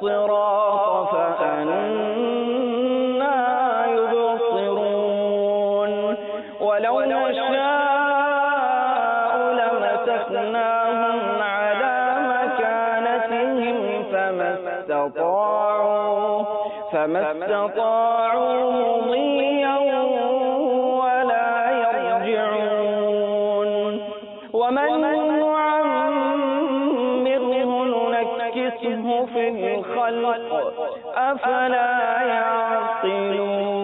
الصراط فأنى يبصرون، ولو نشاء لمسخناهم على مكانتهم فما استطاعوا مضيا ولا يرجعون، ومن نعمره ننكسه في الخلق أفلا يعقلون.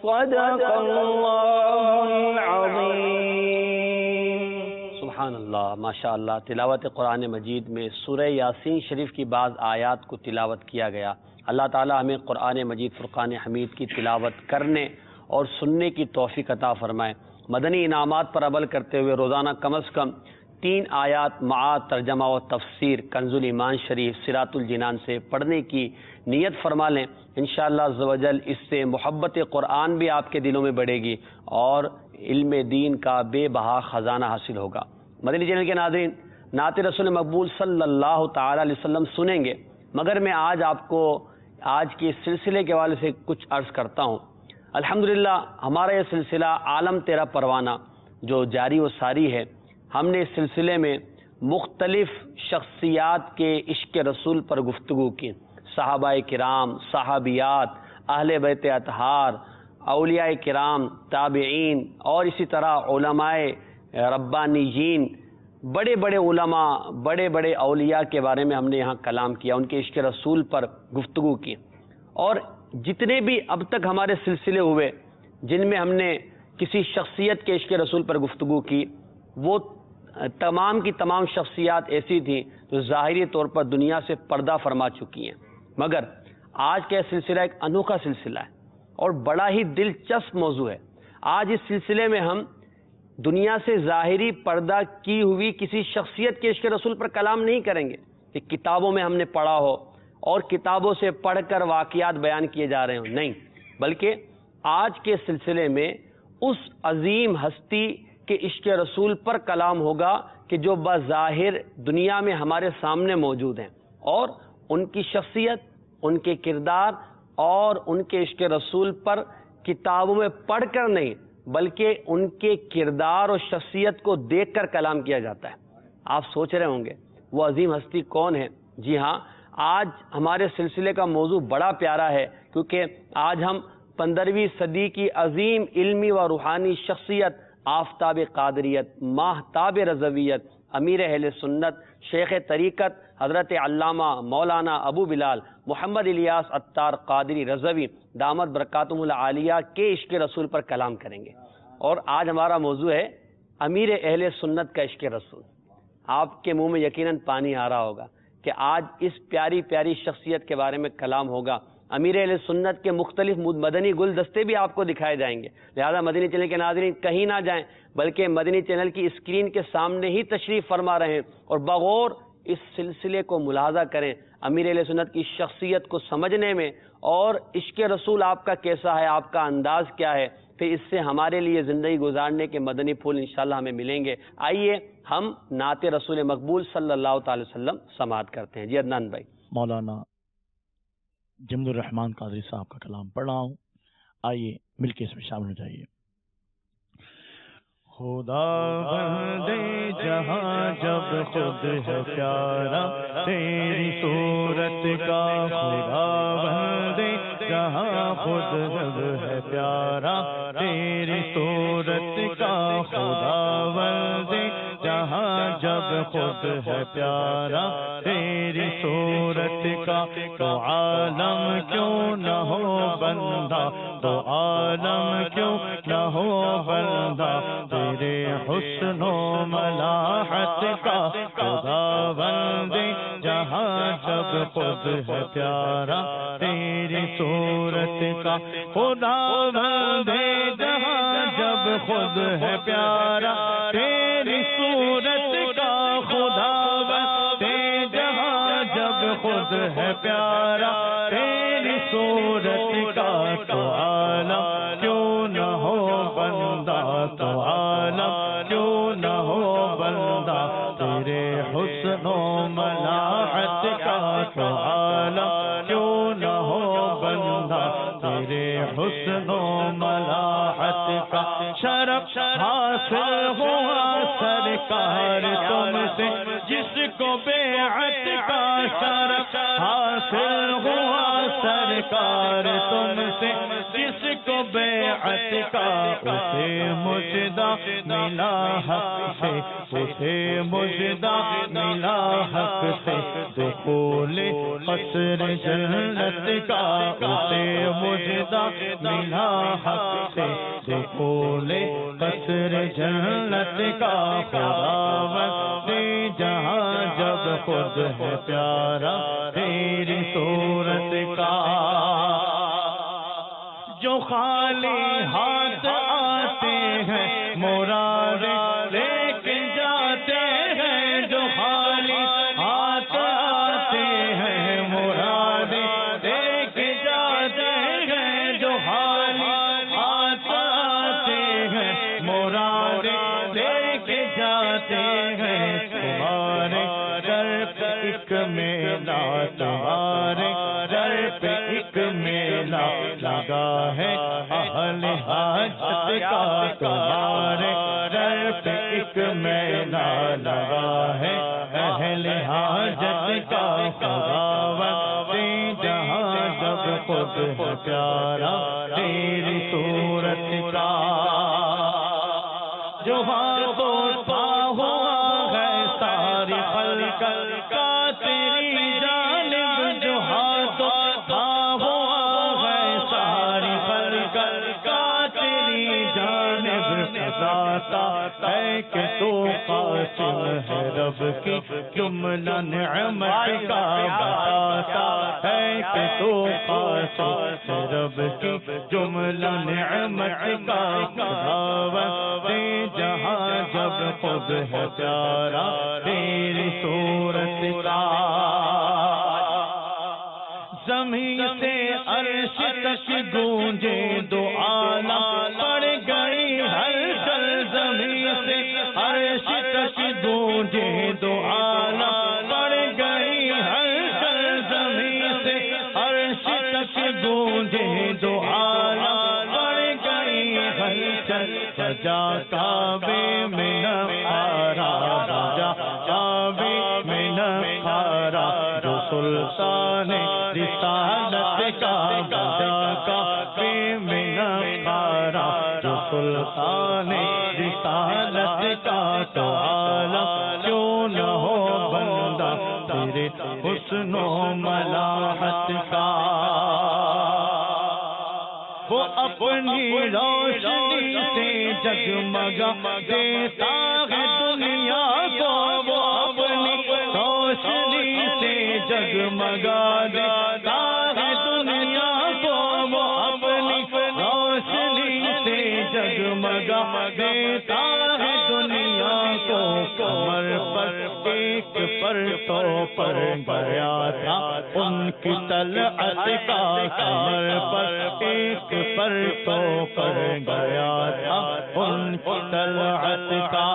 صدق اللہ العظیم۔ سبحان اللہ، ماشاء اللہ۔ تلاوت قرآن مجید میں سورہ یاسین شریف کی بعض آیات کو تلاوت کیا گیا۔ اللہ تعالی ہمیں قرآن مجید فرقان حمید کی تلاوت کرنے اور سننے کی توفیق عطا فرمائے۔ مدنی انعامات پر عمل کرتے ہوئے روزانہ کم از کم 3 آیات مع ترجمہ و تفسیر کنز الایمان شریف، صراط الجنان سے پڑھنے کی نیت فرما لیں۔ انشاءاللہ عز و جل اس سے محبت قرآن بھی آپ کے دلوں میں بڑھے گی اور علم دین کا بے بہا خزانہ حاصل ہوگا۔ مدنی چینل کے ناظرین، نعت رسول مقبول صلی اللہ تعالی علیہ وسلم سنیں گے، مگر میں آج آپ کو آج کے سلسلے کے حوالے سے کچھ عرض کرتا ہوں۔ الحمدللہ ہمارا یہ سلسلہ عالم تیرا پروانہ جو جاری و ساری ہے، ہم نے اس سلسلے میں مختلف شخصیات کے عشق رسول پر گفتگو کی۔ صحابہ کرام، صحابیات، اہل بیت اطہار، اولیاء کرام، تابعین اور اسی طرح علماء ربانیین، بڑے بڑے علماء، بڑے بڑے اولیاء کے بارے میں ہم نے یہاں کلام کیا، ان کے عشق رسول پر گفتگو کی۔ اور جتنے بھی اب تک ہمارے سلسلے ہوئے جن میں ہم نے کسی شخصیت کے عشق رسول پر گفتگو کی، وہ تمام کی تمام شخصیات ایسی تھیں جو ظاہری طور پر دنیا سے پردہ فرما چکی ہیں، مگر آج کا سلسلہ ایک انوکھا سلسلہ ہے اور بڑا ہی دلچسپ موضوع ہے۔ آج اس سلسلے میں ہم دنیا سے ظاہری پردہ کی ہوئی کسی شخصیت کے عشق رسول پر کلام نہیں کریں گے کہ کتابوں میں ہم نے پڑھا ہو اور کتابوں سے پڑھ کر واقعات بیان کیے جا رہے ہوں، نہیں، بلکہ آج کے سلسلے میں اس عظیم ہستی کے عشق رسول پر کلام ہوگا کہ جو بظاہر دنیا میں ہمارے سامنے موجود ہیں، اور ان کی شخصیت، ان کے کردار اور ان کے عشق رسول پر کتابوں میں پڑھ کر نہیں بلکہ ان کے کردار اور شخصیت کو دیکھ کر کلام کیا جاتا ہے۔ آپ سوچ رہے ہوں گے وہ عظیم ہستی کون ہے؟ جی ہاں، آج ہمارے سلسلے کا موضوع بڑا پیارا ہے، کیونکہ آج ہم 15ویں صدی کی عظیم علمی و روحانی شخصیت، آفتاب قادریت، ماہتاب رضویت، امیر اہل سنت، شیخ طریقت حضرت علامہ مولانا ابو بلال محمد الیاس عطار قادری رضوی دامت برکاتہم العالیہ کے عشق رسول پر کلام کریں گے۔ اور آج ہمارا موضوع ہے امیر اہل سنت کا عشق رسول۔ آپ کے منہ میں یقیناً پانی آ رہا ہوگا کہ آج اس پیاری پیاری شخصیت کے بارے میں کلام ہوگا۔ امیر اہل سنت کے مختلف مدنی گلدستے بھی آپ کو دکھائے جائیں گے، لہذا مدنی چینل کے ناظرین کہیں نہ جائیں بلکہ مدنی چینل کی اسکرین کے سامنے ہی تشریف فرما رہیں اور بغور اس سلسلے کو ملاحظہ کریں، امیر اہل سنت کی شخصیت کو سمجھنے میں، اور عشق رسول آپ کا کیسا ہے، آپ کا انداز کیا ہے، پھر اس سے ہمارے لیے زندگی گزارنے کے مدنی پھول انشاءاللہ ہمیں ملیں گے۔ آئیے ہم نعت رسول مقبول صلی اللہ تعالی وسلم سماعت کرتے ہیں۔ جی عدنان بھائی۔ مولانا جمد الرحمان قادری صاحب کا کلام پڑھ رہا ہوں، آئیے مل کے اس میں شامل ہو جائیے۔ خدا بندے جہاں جب خود ہے پیارا تیری صورت کا، خدا بندے جہاں خود جب ہے پیارا تیری صورت کا، خدا بندے جہاں جب خود ہے پیارا تیری صورت کا، تو عالم کیوں نہ ہو بندہ، تو عالم کیوں نہ ہو بندہ تیرے حسن و ملاحت کا، خدا بندے جہاں جب خود ہے پیارا تیری صورت کا، خدا بندے جہاں جب خود ہے پیارا تیری صورت کا، خدا بندے جہاں جب خود ہے پیارا تیری صورت کا، تو عالم کیوں نہ ہو بندہ، تو عالم کیوں نہ ہو بندہ تیرے حسن و ملاحت کا، تو عالم کیوں نہ ہو بندہ تیرے حسن و ملاحت کا، شرف حاصل ہوا سرکار تم سے جس کو بیعت کا، شرف حاصل ہوا سرکار تم سے جس کو بیعت کا اسے مجدہ ملا حق سے، اسے مجدہ ملا حق سے، دخول قصر جنت کا اسے مجدہ ملا حق سے، دخول قصر جنت کا، خداوند جہاں جب خود ہے پیارا تیری صورت کا، جو خالی ہاتھ آتے ہیں مراد لے کے جاتے ہیں، جو خالی ہاتھ آتے ہیں مراد لے کے جاتے ہیں، جو خالی ہاتھ آتے ہیں مراد لے کے جاتے ہیں، تمہارے در پہ ایک میلہ، تمہارے در پہ ایک میلہ لگا ہے اہل حاجت کا، تمہارے در پہ ایک میلہ لگا ہے اہل حاجت کا، خداوند جہاں جب خود ہے پیارا تیری صورت کا، جو ہاتھوں پا ہوا ہے ساری خلق کا تیری جانب، جو ہاتھوں پا ہوا ہے ساری خلق کا تیری جانب، بتاتا ہے کہ تو قاسم ہے رب کی جملہ نعمت کا، بتاتا ہے کہ تو قاسم ہے رب کی جملہ نعمت کا، خداوند جہاں جب خود ہے پیارا تیری صورت کا، زمین سے عرش تک گونجے دو عالم پڑ گئی ہلچل، زمین سے عرش تک گونجے دو عالم پڑ گئی ہلچل، زمین سے عرش تک گونجے دو عالم پڑ گئی ہلچل، سجا کعبے میں نخارا، سجا کعبے میں نخارا، جو سلطان رسالت کا، سجا کعبے میں نخارا، جو سلطان رسالت کا، تو عالم کیوں نہ ہو بندہ تیرے حسن و ملاحت کا، وہ اپنی روشنی سے جگمگا دیتا ہے دنیا کو، وہ اپنی روشنی سے جگمگا دیتا ہے دنیا کو، وہ اپنی روشنی سے جگمگا دیتا ہے دنیا کو، کمر پر ایک پرتو پر گیا تھا ان کی طلعت کا، کمر پر ایک پرتو پر گیا تھا ان کی طلعت کا،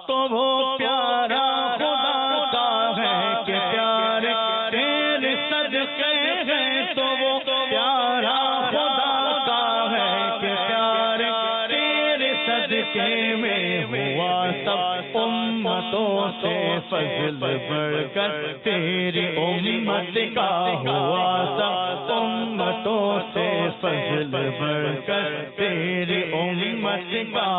تو وہ پیارا خدا کا ہے کہ پیارے تیرے صدقے ہیں، تو وہ پیارا خدا کا ہے کہ پیارے تیرے صدقے میں ہوا سب امتوں سے فضل بڑھ کر تیری امت کا، ہوا سب امتوں سے فضل بڑھ کر تیری امت کا،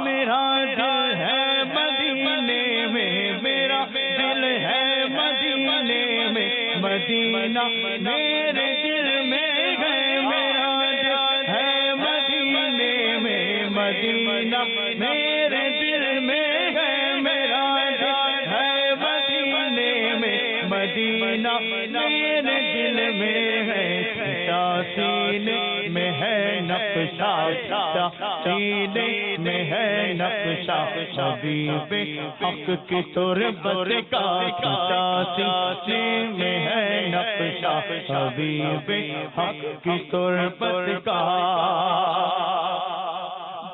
میرا دل ہے مدینے میں، میرا دل ہے مدینے میں، مدینہ میرے دل میں ہے، میرا دل ہے مدینے میں، مدینہ میرے دل میں ہے، میرا دل ہے مدینے میں، مدینہ میرے دل میں ہے، سینے میں ہے نقشہ، سینے میں ہے نقشہ حبیب حق کی تربت کا، سینے میں ہے نقشہ حبیب حق کی تربت کا،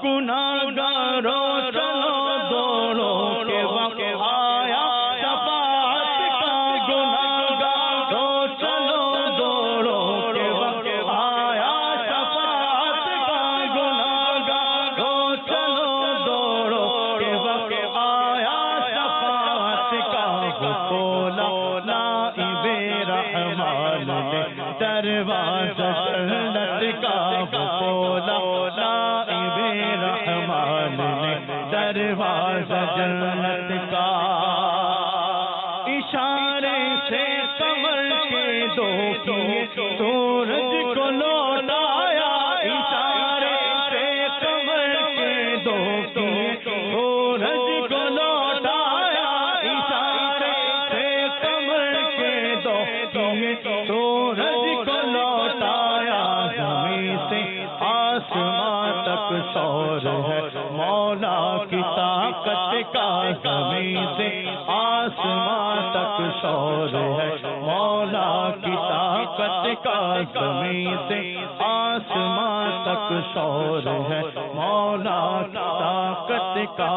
گناہگاروں چلو دوڑو کے وقت آیا شفاعت کا، گناہگاروں چلو دوڑو کے وقت آیا شفاعت کا، گناہگاروں چلو دوڑو کے وقت آیا شفاعت کا، بولا نائب رحمان نے دروازہ جنت کا کھولا نائب رحمان نے دروازہ جنت کا اشارے سے کمر کے دو کیے سورج کو لوٹایا اشارے سے کمر کے دو کیے سورج کو لوٹایا اشارے سے کمر کے دو کیے سورج کو لوٹایا زمین سے آسمان تک شور ہے مولا کی طاقت کا زمین سے آسمان تک شور ہے مولا کی طاقت کا زمین سے آسمان تک شور ہے مولا کی طاقت کا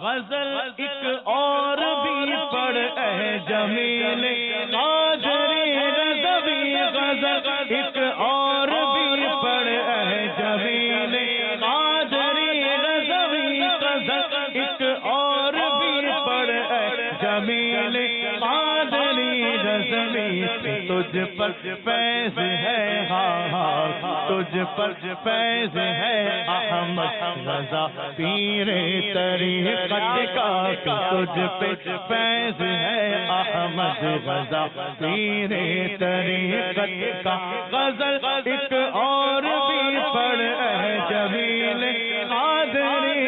غزل ایک اور بھی پڑھ اے جمیل قادری رضوی غزل ایک اور بھی پڑھ اے جمیل قادری رضوی غزل ایک اور بھی پڑھ اے جمیل قادری رضوی تجھ پر فیض ہے ہاں تجھ پر فیض ہے احمد رضا پیر طریقت کا تجھ پہ فیض ہے احمد رضا پیر طریقت کا غزل ایک اور بھی پڑھ اے جمیل قادری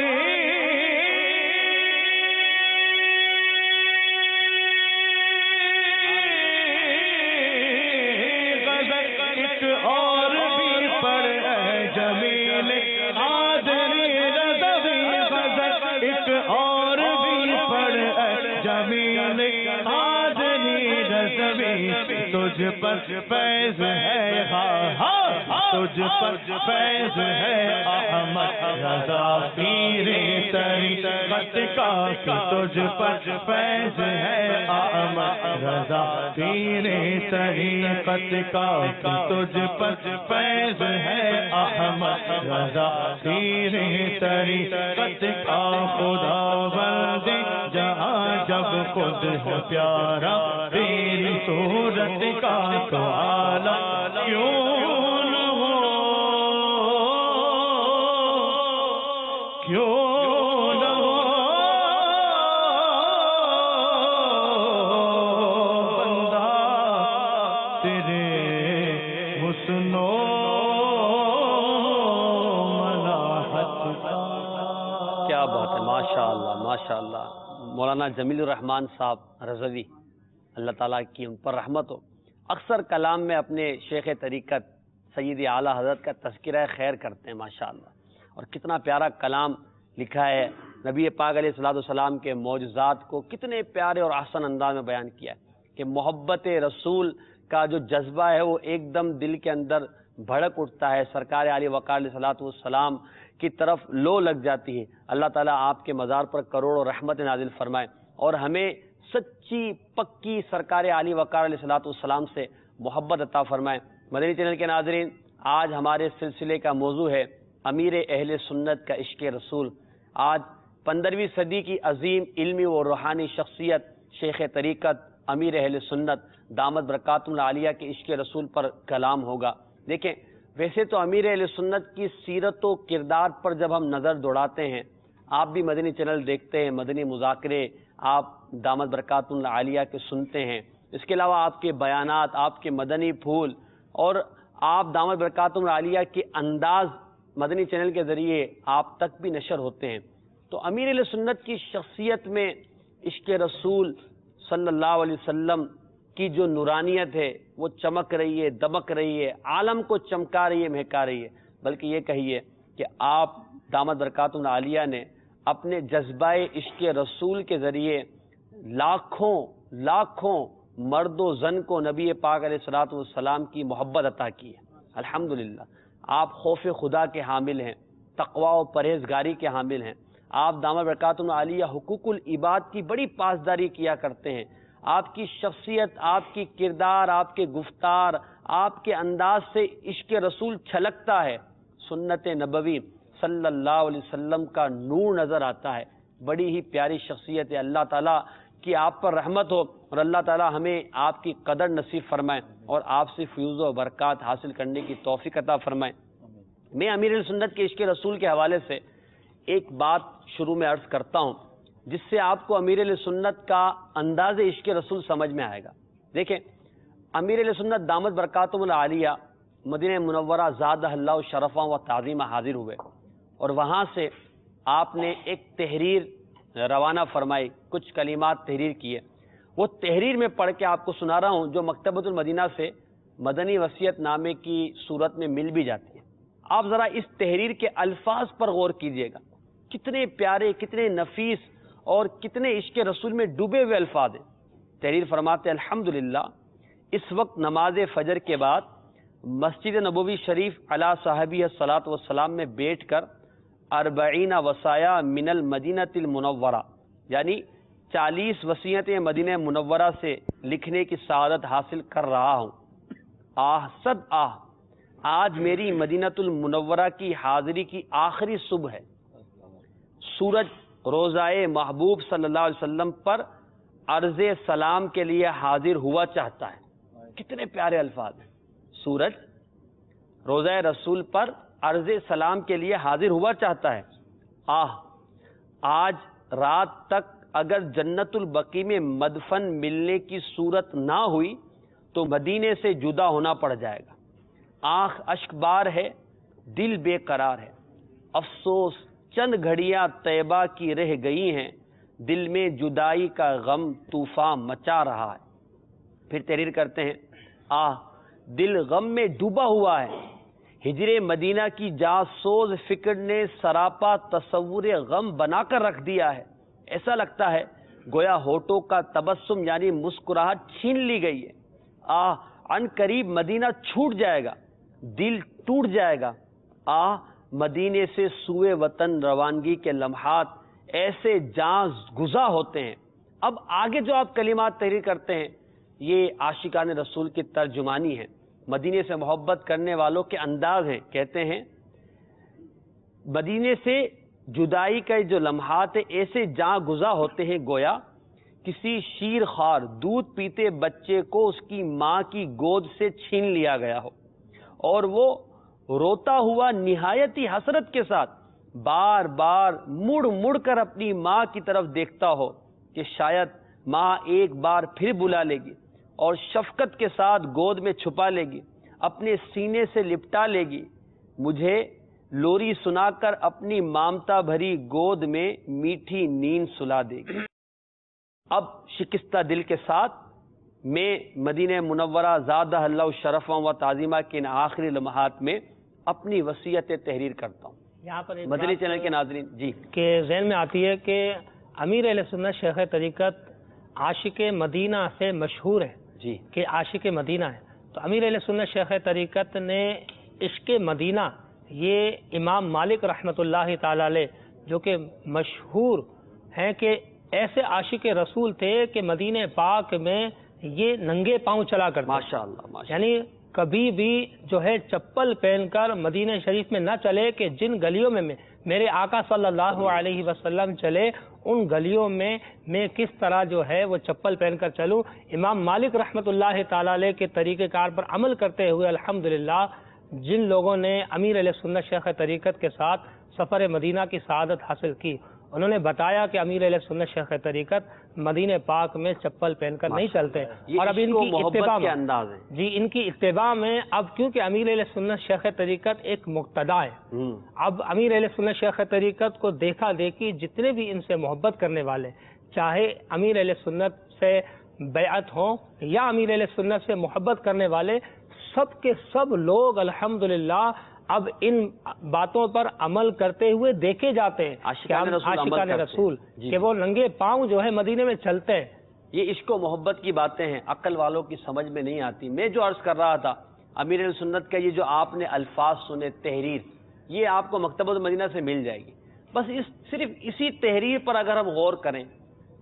غزل ایک اور بھی پڑھ اے جمیل قادری رضوی غزل ایک اور بھی پڑھ اے جمیل قادری رضوی تجھ پر فیض ہے تجھ پر فیض ہے احمد رضا پیر طریقت کا تجھ پر فیض ہے احمد رضا پیر طریقت کا تجھ پر فیض ہے احمد رضا پیر طریقت کا خدا بند جہاں جب خود ہے پیارا تیری صورت کا تو آلہ کیوں نہ ہو کیوں نہ ہو بندہ تیرے حسن و ملاحت کا کیا بات ہے ماشاءاللہ ماشاءاللہ مولانا جمیل الرحمان صاحب رضوی اللہ تعالیٰ کی ان پر رحمت ہو اکثر کلام میں اپنے شیخ طریقت سید اعلیٰ حضرت کا تذکرہ خیر کرتے ہیں ماشاءاللہ اور کتنا پیارا کلام لکھا ہے نبی پاک علیہ الصلوۃ والسلام کے معجزات کو کتنے پیارے اور احسن انداز میں بیان کیا ہے کہ محبت رسول کا جو جذبہ ہے وہ ایک دم دل کے اندر بھڑک اٹھتا ہے سرکار علی وقار علیہ الصلوۃ والسلام کی طرف لو لگ جاتی ہے اللہ تعالیٰ آپ کے مزار پر کروڑوں رحمت نازل فرمائے اور ہمیں سچی پکی سرکار علی وقار علیہ الصلوۃ والسلام سے محبت عطا فرمائے مدنی چینل کے ناظرین آج ہمارے سلسلے کا موضوع ہے امیر اہل سنت کا عشق رسول آج 15ویں صدی کی عظیم علمی و روحانی شخصیت شیخ طریقت امیر اہل سنت دامت برکاتہ العالیہ کے عشق رسول پر کلام ہوگا دیکھیں ویسے تو امیر اہل سنت کی سیرت و کردار پر جب ہم نظر دوڑاتے ہیں آپ بھی مدنی چینل دیکھتے ہیں مدنی مذاکرے آپ دامت برکاتہ العالیہ کے سنتے ہیں اس کے علاوہ آپ کے بیانات آپ کے مدنی پھول اور آپ دامت برکاتہ العالیہ کے انداز مدنی چینل کے ذریعے آپ تک بھی نشر ہوتے ہیں تو امیر اہل سنت کی شخصیت میں عشق رسول صلی اللہ علیہ وسلم کی جو نورانیت ہے وہ چمک رہی ہے دمک رہی ہے عالم کو چمکا رہی ہے مہکا رہی ہے بلکہ یہ کہیے کہ آپ دامت برکاتہ العالیہ نے اپنے جذبہ عشق رسول کے ذریعے لاکھوں مرد و زن کو نبی پاک علیہ الصلوۃ والسلام کی محبت عطا کی ہے الحمدللہ آپ خوف خدا کے حامل ہیں تقوی و پرہیزگاری کے حامل ہیں آپ دامت برکاتہ العالیہ حقوق العباد کی بڑی پاسداری کیا کرتے ہیں آپ کی شخصیت آپ کی کردار آپ کے گفتار آپ کے انداز سے عشق رسول چھلکتا ہے سنت نبوی صلی اللہ علیہ وسلم کا نور نظر آتا ہے بڑی ہی پیاری شخصیت ہے اللہ تعالیٰ کہ آپ پر رحمت ہو اور اللہ تعالی ہمیں آپ کی قدر نصیب فرمائے اور آپ سے فیوز و برکات حاصل کرنے کی توفیق عطا فرمائے۔ میں امیر اہل سنت کے عشق رسول کے حوالے سے ایک بات شروع میں عرض کرتا ہوں جس سے آپ کو امیر اہل سنت کا انداز عشق رسول سمجھ میں آئے گا۔ دیکھیں، امیر اہل سنت دامت برکاتہم العالیہ مدینہ منورہ زادہ اللہ شرفا و تعظیمہ حاضر ہوئے اور وہاں سے آپ نے ایک تحریر روانہ فرمائی، کچھ کلمات تحریر کیے۔ وہ تحریر میں پڑھ کے آپ کو سنا رہا ہوں جو مکتبۃ المدینہ سے مدنی وصیت نامے کی صورت میں مل بھی جاتی ہے۔ آپ ذرا اس تحریر کے الفاظ پر غور کیجئے گا، کتنے پیارے، کتنے نفیس اور کتنے عشق رسول میں ڈوبے ہوئے الفاظ ہیں۔ تحریر فرماتے الحمدللہ، اس وقت نماز فجر کے بعد مسجد نبوی شریف علی صاحبہ الصلاۃ والسلام میں بیٹھ کر 40 وصایا من المدینۃ المنورہ یعنی 40 وصیتیں مدینہ منورہ سے لکھنے کی سعادت حاصل کر رہا ہوں۔ آہ صد آہ، آج میری مدینۃ المنورہ کی حاضری کی آخری صبح ہے۔ سورج روزائے محبوب صلی اللہ علیہ وسلم پر عرض سلام کے لیے حاضر ہوا چاہتا ہے۔ کتنے پیارے الفاظ ہیں۔ سورج روزہ رسول پر عرض سلام کے لیے حاضر ہوا چاہتا ہے۔ آہ، آج رات تک اگر جنت البقیع میں مدفن ملنے کی صورت نہ ہوئی تو مدینے سے جدا ہونا پڑ جائے گا۔ آنکھ اشک بار ہے، دل بے قرار ہے، افسوس چند گھڑیاں طیبہ کی رہ گئی ہیں، دل میں جدائی کا غم طوفان مچا رہا ہے۔ پھر تحریر کرتے ہیں، آہ دل غم میں ڈوبا ہوا ہے، ہجر مدینہ کی جاسوز فکر نے سراپا تصور غم بنا کر رکھ دیا ہے۔ ایسا لگتا ہے گویا ہونٹوں کا تبسم یعنی مسکراہٹ چھین لی گئی ہے۔ آہ ان قریب مدینہ چھوٹ جائے گا، دل ٹوٹ جائے گا۔ آہ مدینے سے سوئے وطن روانگی کے لمحات ایسے جاں گزا ہوتے ہیں۔ اب آگے جو آپ کلمات تحریر کرتے ہیں یہ عاشقان رسول کی ترجمانی ہے، مدینے سے محبت کرنے والوں کے انداز ہیں۔ کہتے ہیں مدینے سے جدائی کا جو لمحات ایسے جاں گزا ہوتے ہیں گویا کسی شیر خوار دودھ پیتے بچے کو اس کی ماں کی گود سے چھین لیا گیا ہو اور وہ روتا ہوا نہایت ہی حسرت کے ساتھ بار بار مڑ مڑ کر اپنی ماں کی طرف دیکھتا ہو کہ شاید ماں ایک بار پھر بلا لے گی اور شفقت کے ساتھ گود میں چھپا لے گی، اپنے سینے سے لپٹا لے گی، مجھے لوری سنا کر اپنی مامتا بھری گود میں میٹھی نیند سلا دے گی۔ اب شکستہ دل کے ساتھ میں مدینہ منورہ زادہ اللہ شرفا و تعظیمہ کے ان آخری لمحات میں اپنی وصیت تحریر کرتا ہوں۔ یہاں پر مدنی چینل کے ناظرین جی کہ ذہن میں آتی ہے کہ امیر اہل سنت شیخ طریقت عاشق مدینہ سے مشہور ہے جی کہ عاشق مدینہ ہے، تو امیر اہل سنت شیخ طریقت نے عشق مدینہ یہ امام مالک رحمۃ اللہ تعالی علیہ جو کہ مشہور ہیں کہ ایسے عاشق رسول تھے کہ مدینہ پاک میں یہ ننگے پاؤں چلا کرتے، ماشاءاللہ یعنی کبھی بھی جو ہے چپل پہن کر مدینہ شریف میں نہ چلے کہ جن گلیوں میں میرے آقا صلی اللہ علیہ وسلم چلے ان گلیوں میں میں کس طرح جو ہے وہ چپل پہن کر چلوں۔ امام مالک رحمۃ اللہ تعالی علیہ کے طریقہ کار پر عمل کرتے ہوئے الحمدللہ جن لوگوں نے امیر اہل سنت شیخ طریقت کے ساتھ سفر مدینہ کی سعادت حاصل کی، انہوں نے بتایا کہ امیر اہل سنت شیخ طریقت مدینہ پاک میں چپل پہن کر نہیں چلتے، اور اب ان کی اتباع میں جی ان کی اتباع میں اب کیونکہ امیر اہل سنت شیخ طریقت ایک مقتدا ہے، اب امیر اہل سنت شیخ طریقت کو دیکھا دیکھی جتنے بھی ان سے محبت کرنے والے چاہے امیر اہل سنت سے بیعت ہوں یا امیر اہل سنت سے محبت کرنے والے سب کے سب لوگ الحمدللہ اب ان باتوں پر عمل کرتے ہوئے دیکھے جاتے ہیں، عاشقان رسول کہ وہ ننگے پاؤں جو ہے مدینے میں چلتے ہیں۔ یہ عشق و محبت کی باتیں ہیں، عقل والوں کی سمجھ میں نہیں آتی۔ میں جو عرض کر رہا تھا امیر اہل سنت کا یہ جو آپ نے الفاظ سنے تحریر، یہ آپ کو مکتبۃ المدینہ سے مل جائے گی۔ بس صرف اسی تحریر پر اگر ہم غور کریں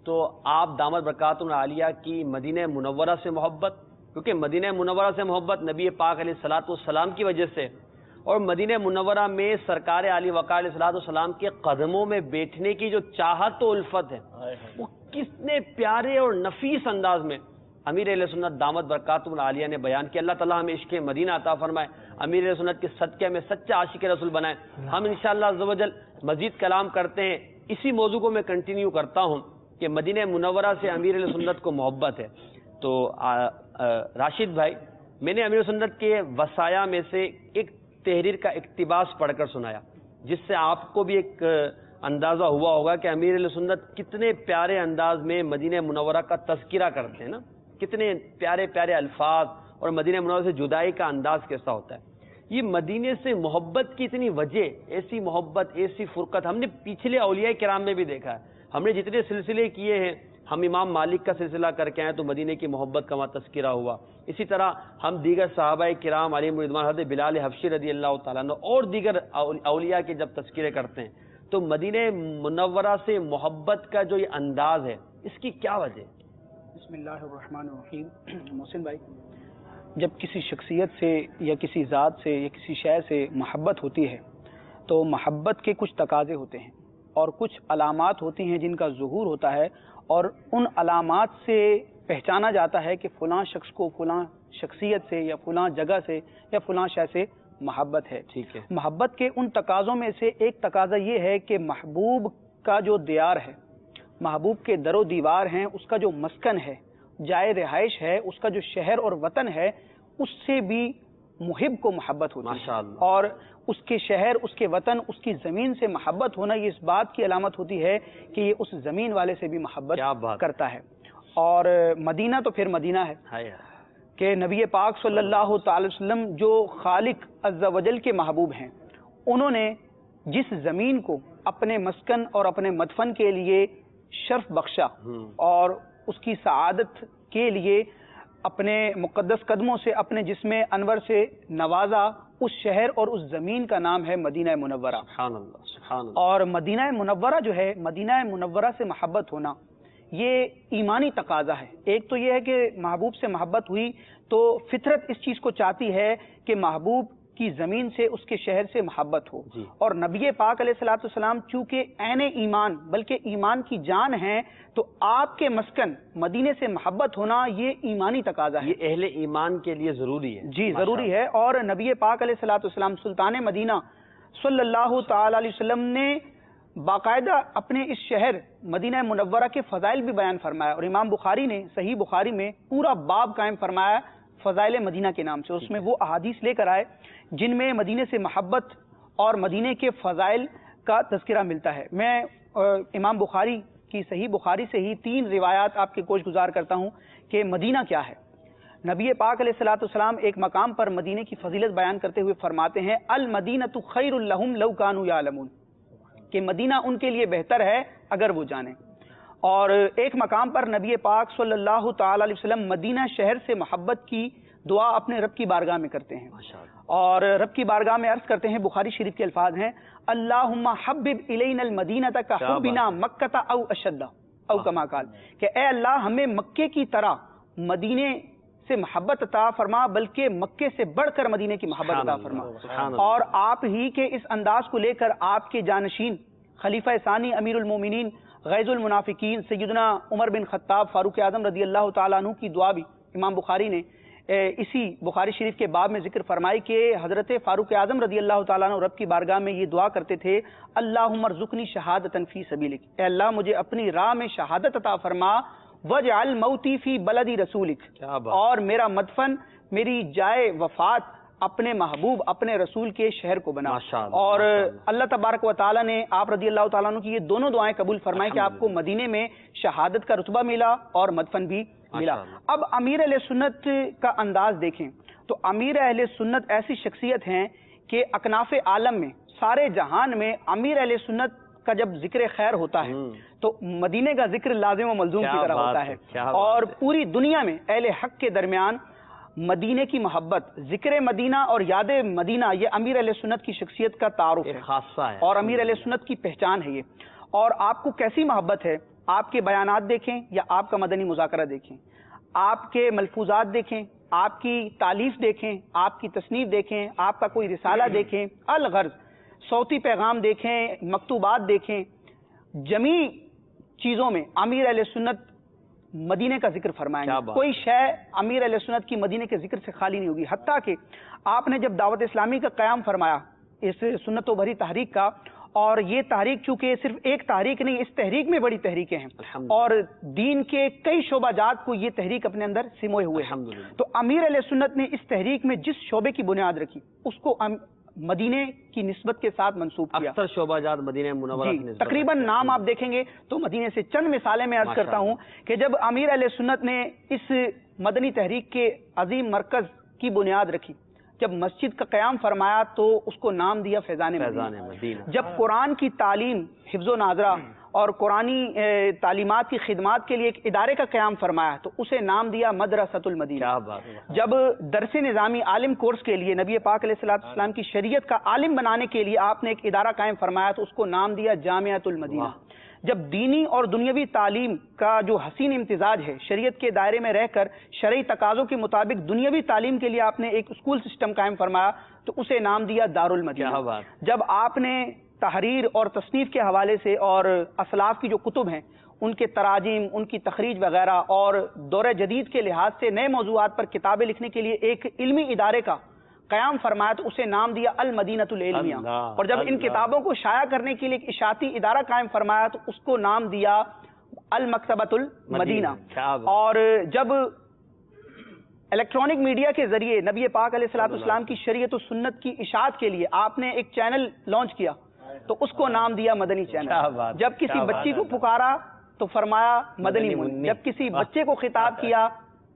تو آپ دامت برکاتہم العالیہ کی مدینہ منورہ سے محبت، کیونکہ مدینہ منورہ سے محبت نبی پاک علیہ الصلوۃ والسلام کی وجہ سے، اور مدینہ منورہ میں سرکار علی وقار علیہ الصلوۃ والسلام کے قدموں میں بیٹھنے کی جو چاہت و الفت ہے وہ کتنے پیارے اور نفیس انداز میں امیر اہل سنت دامت برکاتہ العالیہ نے بیان کیا. اللہ تعالیٰ ہمیں عشق مدینہ عطا فرمائے, امیر اہل سنت کے صدقے میں سچا عاشق رسول بنائے. ہم انشاءاللہ عز و جل مزید کلام کرتے ہیں. اسی موضوع کو میں کنٹینیو کرتا ہوں کہ مدینہ منورہ سے امیر اہل سنت کو محبت ہے. تو راشد بھائی, میں نے امیر سنت کے وصایا میں سے ایک تحریر کا اقتباس پڑھ کر سنایا, جس سے آپ کو بھی ایک اندازہ ہوا ہوگا کہ امیر اہل سنت کتنے پیارے انداز میں مدینہ منورہ کا تذکرہ کرتے ہیں نا, کتنے پیارے پیارے الفاظ, اور مدینہ منورہ سے جدائی کا انداز کیسا ہوتا ہے. یہ مدینے سے محبت کی اتنی وجہ, ایسی محبت, ایسی فرقت ہم نے پچھلے اولیاء کرام میں بھی دیکھا ہے. ہم نے جتنے سلسلے کیے ہیں, ہم امام مالک کا سلسلہ کر کے آئے تو مدینے کی محبت کا وہاں تذکرہ ہوا. اسی طرح ہم دیگر صحابہ کرام علیہم رضوان, حضرت بلال حبشی رضی اللہ تعالیٰ عنہ اور دیگر اولیاء کے جب تذکرے کرتے ہیں تو مدینہ منورہ سے محبت کا جو یہ انداز ہے, اس کی کیا وجہ ہے؟ بسم اللہ الرحمن الرحیم. محسن بھائی, جب کسی شخصیت سے یا کسی ذات سے یا کسی شے سے محبت ہوتی ہے تو محبت کے کچھ تقاضے ہوتے ہیں اور کچھ علامات ہوتی ہیں جن کا ظہور ہوتا ہے, اور ان علامات سے پہچانا جاتا ہے کہ فلاں شخص کو فلاں شخصیت سے یا فلاں جگہ سے یا فلاں شے سے محبت ہے. ٹھیک ہے. محبت کے ان تقاضوں میں سے ایک تقاضا یہ ہے کہ محبوب کا جو دیار ہے, محبوب کے در و دیوار ہیں, اس کا جو مسکن ہے, جائے رہائش ہے, اس کا جو شہر اور وطن ہے, اس سے بھی محب کو محبت ہوتی ہے. ماشاءاللہ. اور اس کے شہر, اس کے وطن, اس کی زمین سے محبت ہونا یہ اس بات کی علامت ہوتی ہے کہ یہ اس زمین والے سے بھی محبت کرتا ہے. اور مدینہ تو پھر مدینہ ہے کہ نبی پاک صلی اللہ تعالی وسلم جو خالق عز و جل کے محبوب ہیں, انہوں نے جس زمین کو اپنے مسکن اور اپنے مدفن کے لیے شرف بخشا اور اس کی سعادت کے لیے اپنے مقدس قدموں سے اپنے جسم انور سے نوازا, اس شہر اور اس زمین کا نام ہے مدینہ منورہ. سبحان اللہ, سبحان اللہ. اور مدینہ منورہ جو ہے, مدینہ منورہ سے محبت ہونا یہ ایمانی تقاضا ہے. ایک تو یہ ہے کہ محبوب سے محبت ہوئی تو فطرت اس چیز کو چاہتی ہے کہ محبوب کی زمین سے, اس کے شہر سے محبت ہو. اور نبی پاک علیہ الصلوۃ والسلام چونکہ عین ایمان بلکہ ایمان کی جان ہیں, تو آپ کے مسکن مدینے سے محبت ہونا یہ ایمانی تقاضا ہے, یہ اہل ایمان کے لیے ضروری ہے. جی ضروری ہے. اور نبی پاک علیہ الصلوۃ والسلام سلطان مدینہ صلی اللہ تعالی علیہ وسلم نے باقاعدہ اپنے اس شہر مدینہ منورہ کے فضائل بھی بیان فرمایا, اور امام بخاری نے صحیح بخاری میں پورا باب قائم فرمایا فضائل مدینہ کے نام سے. اس میں وہ احادیث لے کر آئے جن میں مدینے سے محبت اور مدینے کے فضائل کا تذکرہ ملتا ہے. میں امام بخاری کی صحیح بخاری سے ہی 3 روایات آپ کے گوش گزار کرتا ہوں کہ مدینہ کیا ہے. نبی پاک علیہ الصلوۃ والسلام ایک مقام پر مدینے کی فضیلت بیان کرتے ہوئے فرماتے ہیں, المدینۃ خیر لہم لو کانوا یعلمون, کہ مدینہ ان کے لیے بہتر ہے اگر وہ جانیں. اور ایک مقام پر نبی پاک صلی اللہ تعالی علیہ وسلم مدینہ شہر سے محبت کی دعا اپنے رب کی بارگاہ میں کرتے ہیں, اور رب کی بارگاہ میں عرض کرتے ہیں, بخاری شریف کے الفاظ ہیں, اللہم حبب الینا المدینہ کحبنا مکہ او اشد او کما قال, کہ اے اللہ ہمیں مکے کی طرح مدینے سے محبت عطا فرما, بلکہ مکے سے بڑھ کر مدینے کی محبت عطا فرما. اور آپ ہی کے اس انداز کو لے کر آپ کے جانشین خلیفہ ثانی امیر المومنین غیظ المنافقین سیدنا عمر بن خطاب فاروق اعظم رضی اللہ تعالیٰ عنہ کی دعا بھی امام بخاری نے اسی بخاری شریف کے باب میں ذکر فرمائی کہ حضرت فاروق اعظم رضی اللہ تعالیٰ عنہ رب کی بارگاہ میں یہ دعا کرتے تھے, اللہم ارزقنی شہادۃ فی سبیلک, اے اللہ مجھے اپنی راہ میں شہادت عطا فرما, وجعل موتی فی بلدی رسولک, اور میرا مدفن, میری جائے وفات اپنے محبوب اپنے رسول کے شہر کو بنا. اور اللہ تبارک و تعالیٰ نے آپ رضی اللہ تعالیٰ عنہ کی یہ دونوں دعائیں قبول فرمائیں کہ آپ کو مدینے میں شہادت کا رتبہ ملا اور مدفن بھی ملا. اب امیر اہل سنت کا انداز دیکھیں تو امیر اہل سنت ایسی شخصیت ہیں کہ اکناف عالم میں, سارے جہان میں امیر اہل سنت کا جب ذکر خیر ہوتا ہے تو مدینے کا ذکر لازم و ملزوم کی طرح ہوتا ہے. اور پوری دنیا میں اہل حق کے درمیان مدینے کی محبت, ذکر مدینہ اور یاد مدینہ, یہ امیر اہل سنت کی شخصیت کا تعارف ہے اور امیر اہل سنت کی پہچان ہے یہ. اور آپ کو کیسی محبت ہے, آپ کے بیانات دیکھیں یا آپ کا مدنی مذاکرہ دیکھیں, آپ کے ملفوظات دیکھیں آپ کی تالیف دیکھیں، آپ کی تصنیف دیکھیں، آپ کا کوئی رسالہ دیکھیں، الغرض صوتی پیغام دیکھیں، مکتوبات دیکھیں، جمی چیزوں میں امیر اہل سنت مدینے کا ذکر فرمائیں گے. کوئی شے امیر اہل سنت کی مدینے کے ذکر سے خالی نہیں ہوگی. حتیٰ کہ آپ نے جب دعوت اسلامی کا قیام فرمایا اس سنت و بھری تحریک کا، اور یہ تحریک چونکہ صرف ایک تحریک نہیں، اس تحریک میں بڑی تحریکیں ہیں اور دین کے کئی شعبہ جات کو یہ تحریک اپنے اندر سموئے ہوئے ہیں. تو امیر علیہ سنت نے اس تحریک میں جس شعبے کی بنیاد رکھی اس کو مدینے کی نسبت کے ساتھ منسوب کیا. اکثر شعبہ جات مدینہ منورہ کی نسبت تقریباً نام آپ دیکھیں گے تو مدینے سے. چند مثالیں میں عرض کرتا ہوں کہ جب امیر علیہ سنت نے اس مدنی تحریک کے عظیم مرکز کی بنیاد رکھی، جب مسجد کا قیام فرمایا تو اس کو نام دیا فیضان مدینہ. جب قرآن کی تعلیم، حفظ و ناظرہ اور قرآنی تعلیمات کی خدمات کے لیے ایک ادارے کا قیام فرمایا تو اسے نام دیا مدرسۃ المدینہ. جب درس نظامی عالم کورس کے لیے نبی پاک علیہ الصلوۃ والسلام کی شریعت کا عالم بنانے کے لیے آپ نے ایک ادارہ قائم فرمایا تو اس کو نام دیا جامعۃ المدینہ. جب دینی اور دنیاوی تعلیم کا جو حسین امتزاج ہے، شریعت کے دائرے میں رہ کر شرعی تقاضوں کے مطابق دنیاوی تعلیم کے لیے آپ نے ایک اسکول سسٹم قائم فرمایا تو اسے نام دیا دارالمدینہ. جب آپ نے تحریر اور تصنیف کے حوالے سے اور اسلاف کی جو کتب ہیں ان کے تراجم، ان کی تخریج وغیرہ اور دور جدید کے لحاظ سے نئے موضوعات پر کتابیں لکھنے کے لیے ایک علمی ادارے کا قیام فرمایا تو اسے نام دیا المدینۃ العلمیہ. اور جب ان کتابوں کو شائع کرنے کے لیے ایک اشاعتی ادارہ قائم فرمایا تو اس کو نام دیا المکتبۃ المدینہ. اور جب الیکٹرانک میڈیا کے ذریعے نبی پاک علیہ الصلوۃ والسلام کی شریعت و سنت کی اشاعت کے لیے آپ نے ایک چینل لانچ کیا تو اس کو نام دیا مدنی چینل. جب کسی بچی کو پکارا تو فرمایا مدنی منہ، جب کسی بچے کو خطاب کیا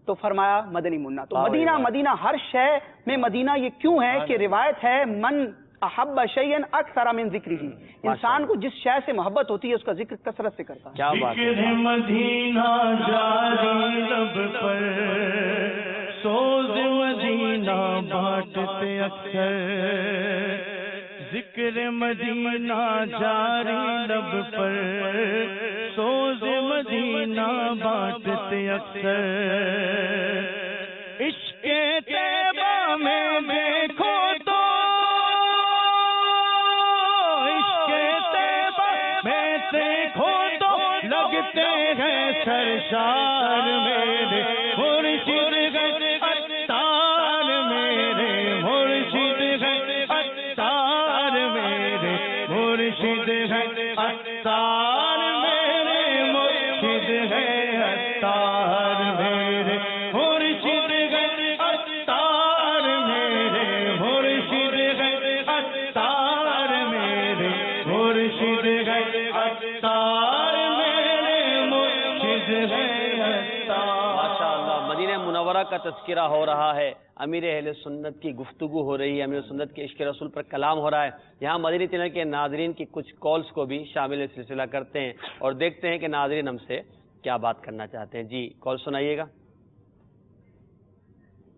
تو فرمایا مدنی منہ. تو مدینہ مدینہ ہر شے میں مدینہ یہ کیوں ہے کہ روایت ہے من احب شیئا اکثر من ذکرہ، انسان کو جس شے سے محبت ہوتی ہے اس کا ذکر کثرت سے کرتا ہے. کیا بات ہے. مدینہ جاری لب پر سوز مدینہ بانٹتے اکثر، ذکر مدینہ جاری لب پر سوز مدینہ بانٹتے اکثر، عشق طیبہ میں دیکھو تو عشق طیبہ میں دیکھو تو لگتے ہیں سرشار میرے مرشد گئے اتار میرے مرشد گئے اتار میرے مرشد گئے اتار میرے مرشد گئے اتار میرے مرشد گئے اتار میرے مرشد گئے اتار میرے مرشد گئے اتار میرے مرشد گئے اتار. ماشاءاللہ مدینہ منورہ کا تذکرہ ہو رہا ہے، امیر اہل سنت کی گفتگو ہو رہی ہے، امیر سنت کے عشق رسول پر کلام ہو رہا ہے. یہاں مدنی چینل کے ناظرین کی کچھ کالز کو بھی شامل سلسلہ کرتے ہیں اور دیکھتے ہیں کہ ناظرین ہم سے کیا بات کرنا چاہتے ہیں. جی کال سنائیے گا.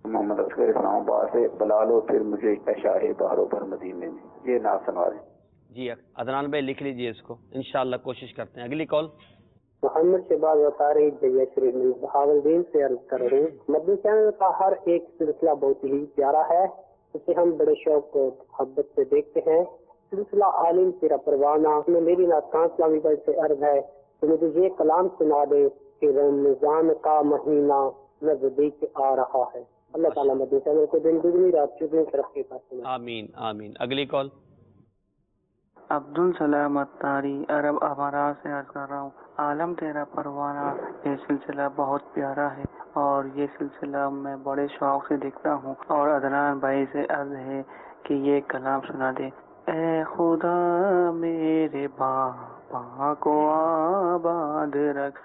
محمد اصغر اسلام آباد سے بلالو پھر مجھے اشارے بہاروں پر مدینے میں یہ نام سنا رہے. جی عدنان بھائی لکھ لیجئے اس کو، انشاءاللہ کوشش کرتے ہیں. اگلی کال محمد شہباز وطاری جیہ شریف میں بہاولدین سے عرض کر رہا ہوں. مدنی چینل کا ہر ایک سلسلہ بہت ہی پیارا ہے، اسے ہم بڑے شوق و محبت سے دیکھتے ہیں. سلسلہ عالم تیرا پروانہ میں میری ناکان اسلامی بھائی سے عرض ہے کہ مجھے یہ کلام سنا دے کہ رمضان کا مہینہ نزدیک آ رہا ہے. اللہ تعالیٰ مدنی چینل کو دن دگنی رات چگنی ترقی کرتے ہیں. آمین آمین. اگلی کال عبد السلام اتاری عرب امارات سے عرض کر رہا ہوں. عالم تیرا پروانہ یہ سلسلہ بہت پیارا ہے اور یہ سلسلہ میں بڑے شوق سے دیکھتا ہوں اور عدنان بھائی سے عرض ہے کہ یہ کلام سنا دے. اے خدا میرے باپا کو آباد رکھ.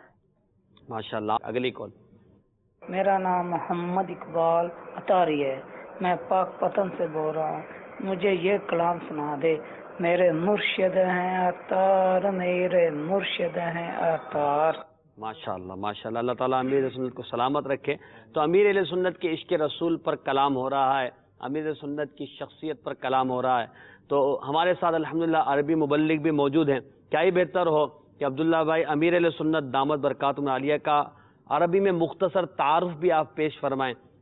ماشاءاللہ. اگلی کال میرا نام محمد اقبال اتاری ہے، میں پاک پتن سے بول رہا ہوں. مجھے یہ کلام سنا دے. میرے مرشد ہیں اتار میرے مرشد ہیں اتار. ماشاءاللہ ماشاءاللہ. اللہ تعالیٰ امیر علیہ سنت کو سلامت رکھے. تو امیر علیہ سنت کے عشق رسول پر کلام ہو رہا ہے، امیر علیہ سنت کی شخصیت پر کلام ہو رہا ہے. تو ہمارے ساتھ الحمدللہ عربی مبلغ بھی موجود ہیں. کیا ہی بہتر ہو کہ عبداللہ بھائی امیر علیہ سنت دامت برکاتہم عالیہ کا عربی میں مختصر تعارف بھی آپ پیش فرمائیں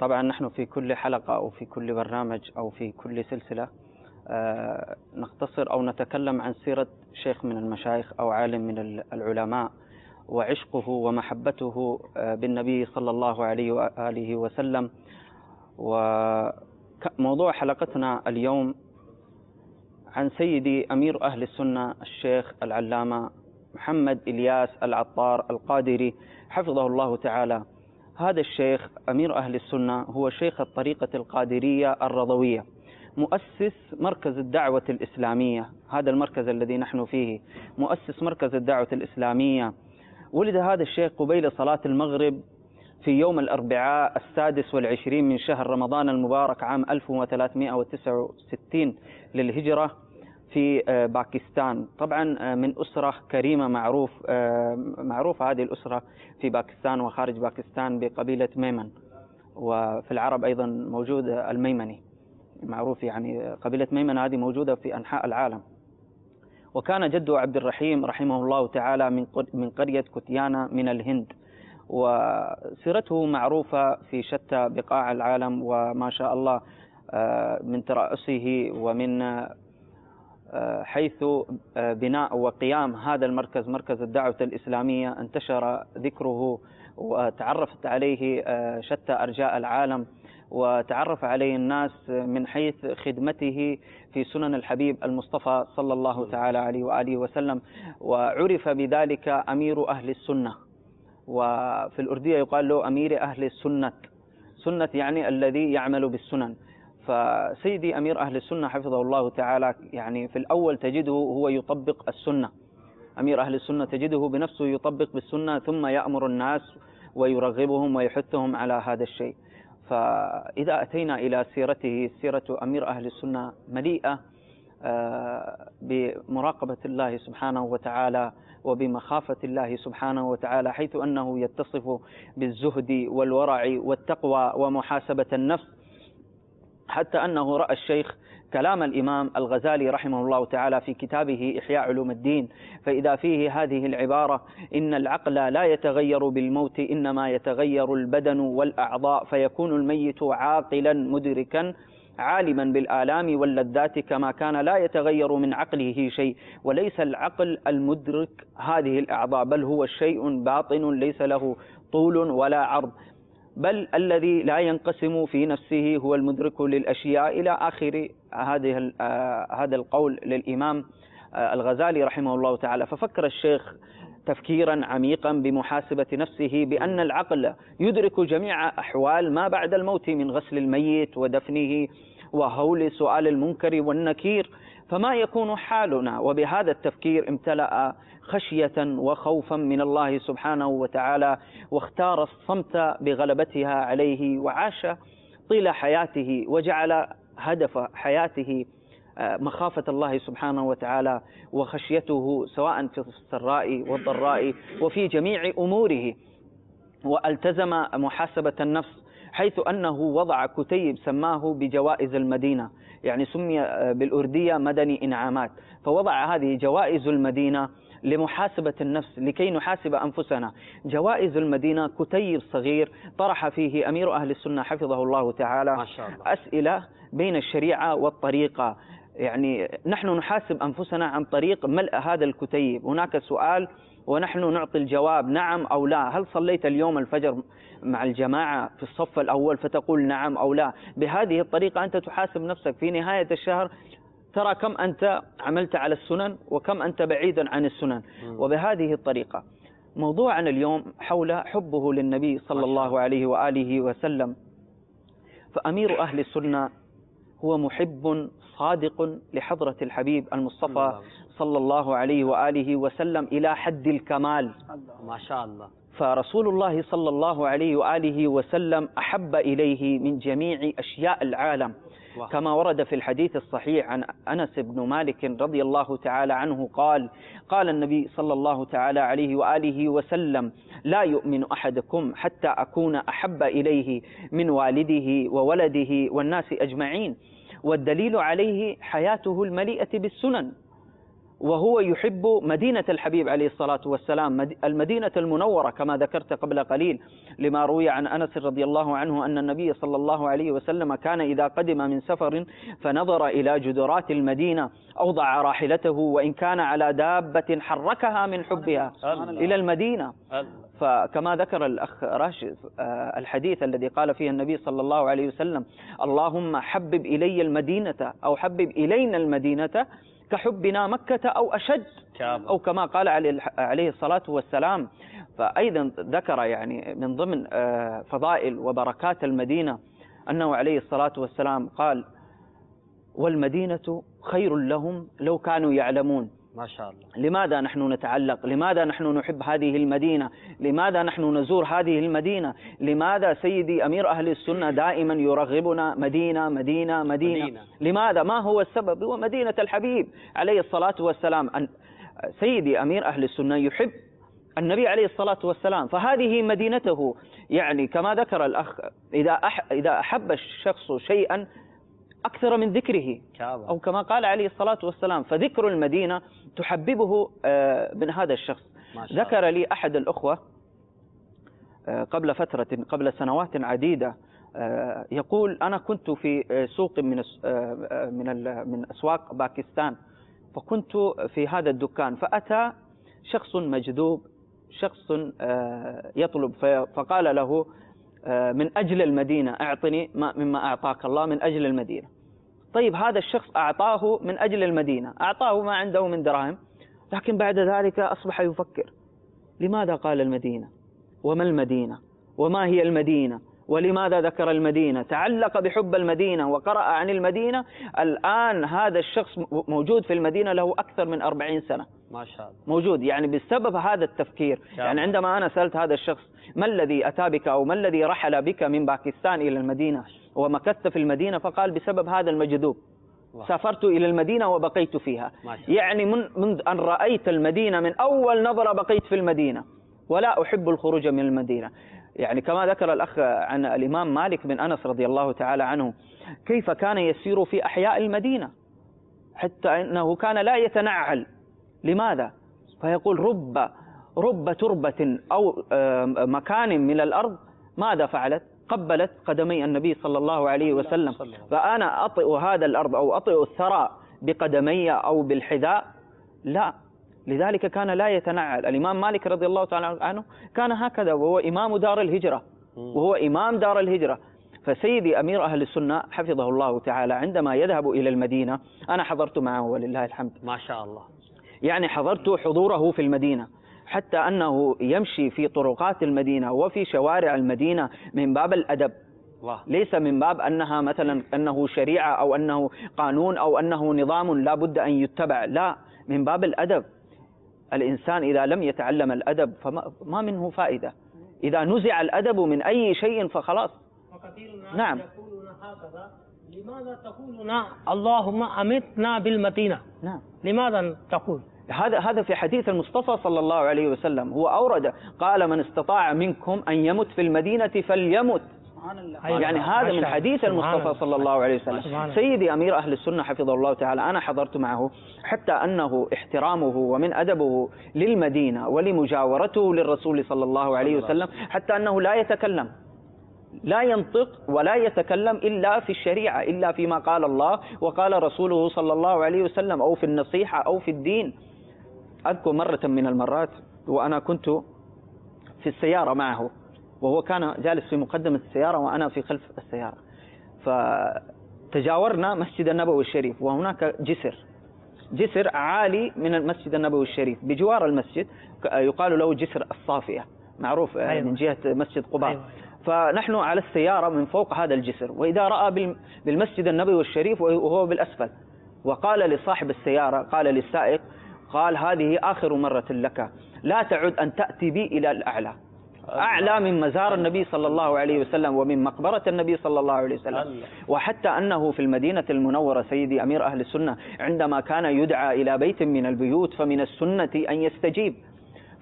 طبعا نحن في كل حلقة أو في كل برنامج أو في كل سلسلة نختصر أو نتكلم عن سيرة شيخ من المشايخ أو عالم من العلماء وعشقه ومحبته بالنبي صلى الله عليه وآله وسلم. وموضوع حلقتنا اليوم عن سيدي أمير أهل السنة الشيخ العلامة محمد إلياس العطار القادري حفظه الله تعالى. هذا الشيخ أمير أهل السنة هو شيخ الطريقة القادرية الرضوية، مؤسس مركز الدعوة الإسلامية. هذا المركز الذي نحن فيه مؤسس مركز الدعوة الإسلامية. ولد هذا الشيخ قبيل صلاة المغرب في يوم الأربعاء 26 من شهر رمضان المبارك عام 1369 للهجرة في باكستان. طبعا من أسرة كريمة معروف هذه الأسرة في باكستان وخارج باكستان بقبيلة ميمن، وفي العرب أيضا موجود الميمني معروف، يعني قبيلة ميمن هذه موجودة في أنحاء العالم. وكان جده عبد الرحيم رحمه الله تعالى من قرية كتيانا من الهند، وسيرته معروفة في شتى بقاع العالم، وما شاء الله من ترأسه ومن حيث بناء وقيام هذا المركز مركز الدعوة الإسلامية انتشر ذكره وتعرفت عليه شتى أرجاء العالم، وتعرف عليه الناس من حيث خدمته في سنن الحبيب المصطفى صلى الله تعالى عليه وآله وسلم، وعرف بذلك أمير أهل السنة. وفي الأردية يقال له أمير أهل السنة، سنة يعني الذي يعمل بالسنن. فسيدي أمير أهل السنة حفظه الله تعالى يعني في الأول تجده هو يطبق السنة، أمير أهل السنة تجده بنفسه يطبق بالسنة ثم يأمر الناس ويرغبهم ويحثهم على هذا الشيء. فإذا أتينا إلى سيرته، سيرة أمير أهل السنة مليئة بمراقبة الله سبحانه وتعالى وبمخافة الله سبحانه وتعالى، حيث أنه يتصف بالزهد والورع والتقوى ومحاسبة النفس، حتى أنه رأى الشيخ كلام الإمام الغزالي رحمه الله تعالى في كتابه إحياء علوم الدين، فإذا فيه هذه العبارة: إن العقل لا يتغير بالموت إنما يتغير البدن والأعضاء، فيكون الميت عاقلا مدركا عالما بالآلام واللذات كما كان لا يتغير من عقله شيء، وليس العقل المدرك هذه الأعضاء، بل هو شيء باطن ليس له طول ولا عرض، بل الذي لا ينقسم في نفسه هو المدرك للأشياء، إلى آخر هذا القول للإمام الغزالي رحمه الله تعالى. ففكر الشيخ تفكيرا عميقا بمحاسبة نفسه بأن العقل يدرك جميع أحوال ما بعد الموت من غسل الميت ودفنه وهول سؤال المنكر والنكير، فما يكون حالنا؟ وبهذا التفكير امتلأ خشية وخوفا من الله سبحانه وتعالى، واختار الصمت بغلبتها عليه، وعاش طيل حياته وجعل هدف حياته مخافة الله سبحانه وتعالى وخشيته، سواء في السراء والضراء وفي جميع أموره. والتزم محاسبة النفس، حيث أنه وضع كتيب سماه بجوائز المدينة، يعني سمي بالأردية مدني إنعامات، فوضع هذه جوائز المدينة لمحاسبة النفس لكي نحاسب أنفسنا. جوائز المدينة كتيب صغير طرح فيه أمير أهل السنة حفظه الله تعالى ما شاء الله أسئلة بين الشريعة والطريقة، يعني نحن نحاسب أنفسنا عن طريق ملء هذا الكتيب. هناك سؤال ونحن نعطي الجواب نعم أو لا. هل صليت اليوم الفجر مع الجماعة في الصف الأول؟ فتقول نعم أو لا. بهذه الطريقة أنت تحاسب نفسك في نهاية الشهر، ترى كم أنت عملت على السنن وكم أنت بعيدا عن السنن. وبهذه الطريقة موضوعنا اليوم حول حبه للنبي صلى الله عليه وآله وسلم. فأمير أهل السنة هو محب صادق لحضرة الحبيب المصطفى صلى الله عليه وآله وسلم إلى حد الكمال ما شاء الله. فرسول الله صلى الله عليه وآله وسلم أحب إليه من جميع أشياء العالم، كما ورد في الحديث الصحيح عن أنس بن مالك رضي الله تعالى عنه قال النبي صلى الله تعالى عليه وآله وسلم: لا يؤمن أحدكم حتى أكون أحب إليه من والده وولده والناس أجمعين. والدليل عليه حياته المليئة بالسنن، وهو يحب مدينة الحبيب عليه الصلاة والسلام، المدينة المنورة كما ذكرت قبل قليل، لما روي عن أنس رضي الله عنه أن النبي صلى الله عليه وسلم كان إذا قدم من سفر فنظر إلى جدرات المدينة أوضع راحلته وإن كان على دابة حركها من حبها إلى المدينة. فكما ذكر الأخ راشد الحديث الذي قال فيه النبي صلى الله عليه وسلم: اللهم حبب إلي المدينة أو حبب إلينا المدينة كحبنا مكة أو أشد، أو كما قال عليه الصلاة والسلام. فأيضا ذكر يعني من ضمن فضائل وبركات المدينة أنه عليه الصلاة والسلام قال: والمدينة خير لهم لو كانوا يعلمون. ما شاء الله. لماذا نحن نتعلق؟ لماذا نحن نحب هذه المدينة؟ لماذا نحن نزور هذه المدينة؟ لماذا سيدي أمير أهل السنة دائما يرغبنا مدينة مدينة مدينة؟ لماذا؟ ما هو السبب؟ هو مدينة الحبيب عليه الصلاة والسلام. سيدي أمير أهل السنة يحب النبي عليه الصلاة والسلام، فهذه مدينته. يعني كما ذكر الأخ، إذا أحب الشخص شيئا أكثر من ذكره، أو كما قال عليه الصلاة والسلام، فذكر المدينة تحببه من هذا الشخص. ذكر لي أحد الأخوة قبل فترة، قبل سنوات عديدة، يقول: أنا كنت في سوق من أسواق باكستان، فكنت في هذا الدكان، فأتى شخص مجذوب، شخص يطلب، فقال له: من أجل المدينة أعطني مما أعطاك الله من أجل المدينة. طيب هذا الشخص أعطاه من أجل المدينة، أعطاه ما عنده من دراهم، لكن بعد ذلك أصبح يفكر: لماذا قال المدينة؟ وما المدينة؟ وما هي المدينة؟ ولماذا ذكر المدينة؟ تعلق بحب المدينة وقرأ عن المدينة. الآن هذا الشخص موجود في المدينة له أكثر من 40 سنة. ما شاء الله. موجود يعني بسبب هذا التفكير. يعني عندما أنا سألت هذا الشخص: ما الذي أتى بك أو ما الذي رحل بك من باكستان إلى المدينة ومكثت في المدينة؟ فقال: بسبب هذا المجذوب، سافرت إلى المدينة وبقيت فيها. يعني منذ أن رأيت المدينة من أول نظرة بقيت في المدينة ولا أحب الخروج من المدينة. يعني كما ذكر الأخ عن الإمام مالك بن أنس رضي الله تعالى عنه كيف كان يسير في أحياء المدينة، حتى أنه كان لا يتنعل. لماذا؟ فيقول: رب تربة أو مكان من الأرض ماذا فعلت؟ قبلت قدمي النبي صلى الله عليه وسلم، فأنا أطئ هذا الأرض أو أطئ الثرى بقدمي أو بالحذاء؟ لا. لذلك كان لا يتنعل. الإمام مالك رضي الله تعالى عنه كان هكذا، وهو إمام دار الهجرة، وهو إمام دار الهجرة. فسيدي أمير أهل السنة حفظه الله تعالى عندما يذهب إلى المدينة، أنا حضرت معه ولله الحمد. ما شاء الله. يعني حضرت حضوره في المدينة، حتى أنه يمشي في طرقات المدينة وفي شوارع المدينة من باب الأدب، ليس من باب أنها مثلا أنه شريعة أو أنه قانون أو أنه نظام لا بد أن يتبع، لا، من باب الأدب. الإنسان إذا لم يتعلم الأدب فما منه فائدة. إذا نزع الأدب من أي شيء فخلاص. نعم. يقولون هكذا: لماذا تقولون اللهم أمتنا بالمدينة؟ نعم. لماذا تقول هذا في حديث المصطفى صلى الله عليه وسلم، هو أورد قال: من استطاع منكم أن يمت في المدينة فليمت. يعني هذا من حديث المصطفى صلى الله عليه وسلم. سيدي أمير أهل السنة حفظه الله تعالى أنا حضرت معه، حتى أنه احترامه ومن أدبه للمدينة ولمجاورته للرسول صلى الله عليه وسلم، حتى أنه لا يتكلم، لا ينطق ولا يتكلم إلا في الشريعة، إلا فيما قال الله وقال رسوله صلى الله عليه وسلم، أو في النصيحة أو في الدين. أذكر مرة من المرات وأنا كنت في السيارة معه، وهو كان جالس في مقدمة السيارة وأنا في خلف السيارة، فتجاورنا مسجد النبوي الشريف، وهناك جسر عالي من المسجد النبوي الشريف بجوار المسجد، يقال له جسر الصافية، معروف من جهة مسجد قباء. فنحن على السيارة من فوق هذا الجسر، وإذا رأى بالمسجد النبوي الشريف وهو بالأسفل، وقال لصاحب السيارة، قال للسائق، قال: هذه آخر مرة لك، لا تعد أن تأتي بي إلى الأعلى، أعلى من مزار النبي صلى الله عليه وسلم ومن مقبرة النبي صلى الله عليه وسلم. وحتى أنه في المدينة المنورة سيدي أمير أهل السنة عندما كان يدعى إلى بيت من البيوت فمن السنة أن يستجيب،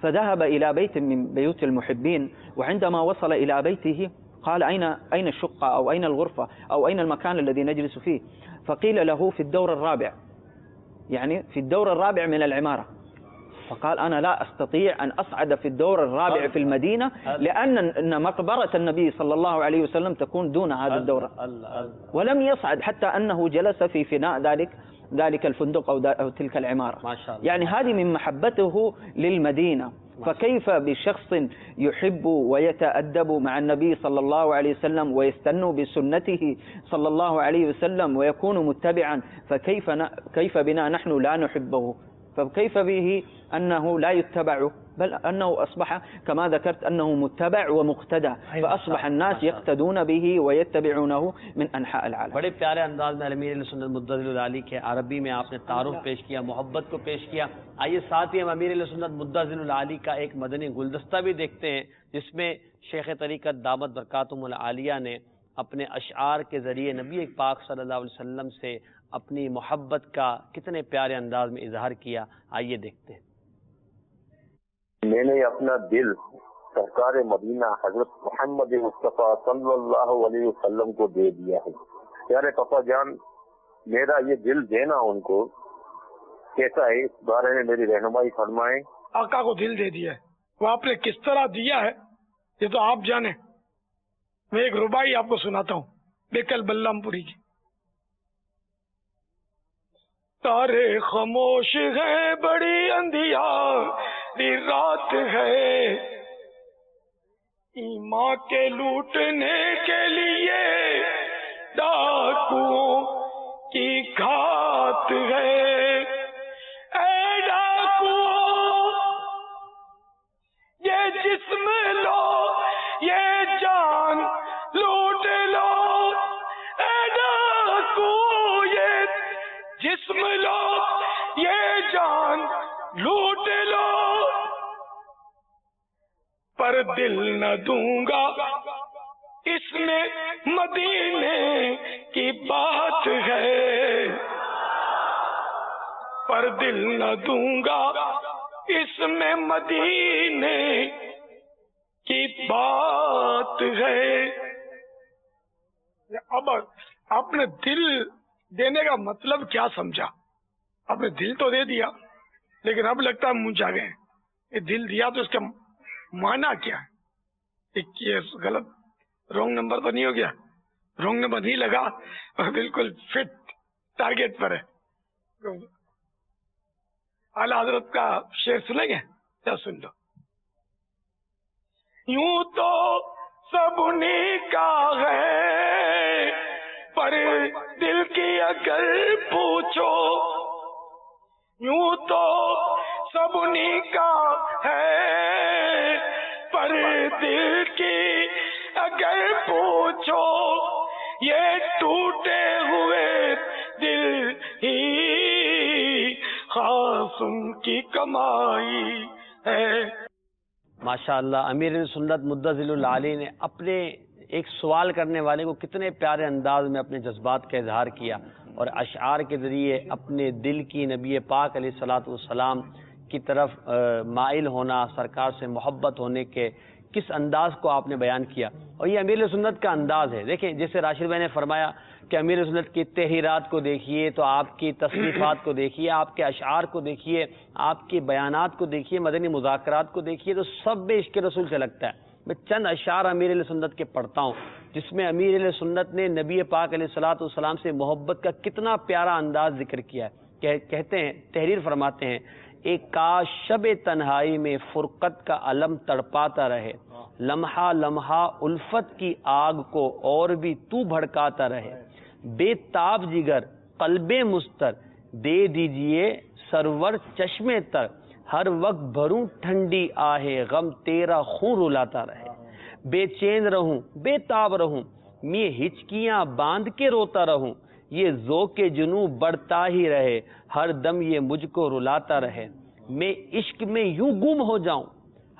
فذهب إلى بيت من بيوت المحبين، وعندما وصل إلى بيته قال: أين الشقة أو أين الغرفة أو أين المكان الذي نجلس فيه؟ فقيل له: في الدور الرابع. يعني في الدور الرابع من العمارة. فقال أنا لا أستطيع أن أصعد في الدور الرابع في المدينة لأن مقبرة النبي صلى الله عليه وسلم تكون دون هذا الدور. ولم يصعد حتى أنه جلس في فناء ذلك الفندق أو تلك العمارة. ما شاء الله. يعني هذه من محبته للمدينة. فكيف بشخص يحب ويتأدب مع النبي صلى الله عليه وسلم ويستن بسنته صلى الله عليه وسلم ويكون متبعا، فكيف بنا نحن لا نحبه؟ فكيف به أنه لا يتبع، بل أنه أصبح كما ذكرت أنه متبع ومقتدى، فأصبح الناس يقتدون به ويتبعونه من أنحاء العالم. بڑے پیارے انداز میں امیر اہل سنت مدظل العالی کے عربی میں آپ نے تعارف پیش کیا، محبت کو پیش کیا. آئیے ساتھ ہی ہم امیر اہل سنت مدظل العالی کا ایک مدنی گلدستہ بھی دیکھتے ہیں، جس میں شیخ طریقت دامت برکاتہم العالیہ نے اپنے اشعار کے ذریعے نبی پاک صلی اللہ علیہ وسلم سے اپنی محبت کا کتنے پیارے انداز میں اظہار کیا. آئیے دیکھتے ہیں. میں نے اپنا دل سرکار مدینہ حضرت محمد مصطفیٰ صلی اللہ علیہ وسلم کو دے دیا ہے. پیارے پپا جان، میرا یہ دل دینا ان کو کیسا ہے، اس بارے میں میری رہنمائی فرمائیں. آقا کو دل دے دیا ہے، وہ آپ نے کس طرح دیا ہے یہ تو آپ جانیں. میں ایک ربائی آپ کو سناتا ہوں بیکل بلام پوری کی. تارے خاموش ہے، بڑی اندھیاری رات ہے، ایمان کے لوٹنے کے لیے ڈاکوؤں کی گھات ہے. اے ڈاکوؤں یہ جسم لو، یہ جان لوٹ لو. اے ڈاکوؤں یہ جسم لو، یہ جان لوٹ لو، پر دل نہ دوں گا، اس میں مدینے کی بات ہے. پر دل نہ دوں گا، اس میں مدینے کی بات ہے. اب آپ نے دل دینے کا مطلب کیا سمجھا؟ آپ نے دل تو دے دیا، لیکن اب لگتا ہے منہ جا گئے. یہ دل دیا تو اس کا معنی کیا ہے؟ یہ غلط رونگ نمبر تو نہیں ہو گیا؟ رونگ نمبر نہیں لگا اور بالکل فٹ ٹارگیٹ پر ہے. اعلیٰ حضرت کا شعر سنیں گے؟ کیا سن لو. یوں تو سب کا ہے، پر دل کی اگر پوچھو، یوں تو سب کا ہے، پر دل کی اگر پوچھو، یہ ٹوٹے ہوئے دل ہی خاص ان کی کمائی ہے. ماشاءاللہ امیر سنت مدظل العالی نے اپنے ایک سوال کرنے والے کو کتنے پیارے انداز میں اپنے جذبات کا اظہار کیا، اور اشعار کے ذریعے اپنے دل کی نبی پاک علیہ الصلوۃ والسلام کی طرف مائل ہونا، سرکار سے محبت ہونے کے کس انداز کو آپ نے بیان کیا. اور یہ امیر سنت کا انداز ہے. دیکھیں جیسے راشد بھائی نے فرمایا کہ امیر سنت کی تحریرات کو دیکھیے تو آپ کی تصنیفات کو دیکھیے، آپ کے اشعار کو دیکھیے، آپ کے بیانات کو دیکھیے، مدنی مذاکرات کو دیکھیے، تو سب میں عشق رسول سے لگتا ہے. میں چند اشعار امیر علیہ سنت کے پڑھتا ہوں جس میں امیر علیہ سنت نے نبی پاک علیہ الصلوۃ والسلام سے محبت کا کتنا پیارا انداز ذکر کیا ہے. کہتے ہیں، تحریر فرماتے ہیں، ایک کاش شب تنہائی میں فرقت کا علم تڑپاتا رہے، لمحہ لمحہ الفت کی آگ کو اور بھی تو بھڑکاتا رہے، بے تاب جگر قلب مستر دے دیجئے سرور چشمے تر، ہر وقت بھروں ٹھنڈی آہے غم تیرا خون رلاتا رہے، بے چین رہوں بے تاب رہوں میں ہچکیاں باندھ کے روتا رہوں، یہ ذوق جنوں بڑھتا ہی رہے، ہر دم یہ مجھ کو رلاتا رہے، میں عشق میں یوں گم ہو جاؤں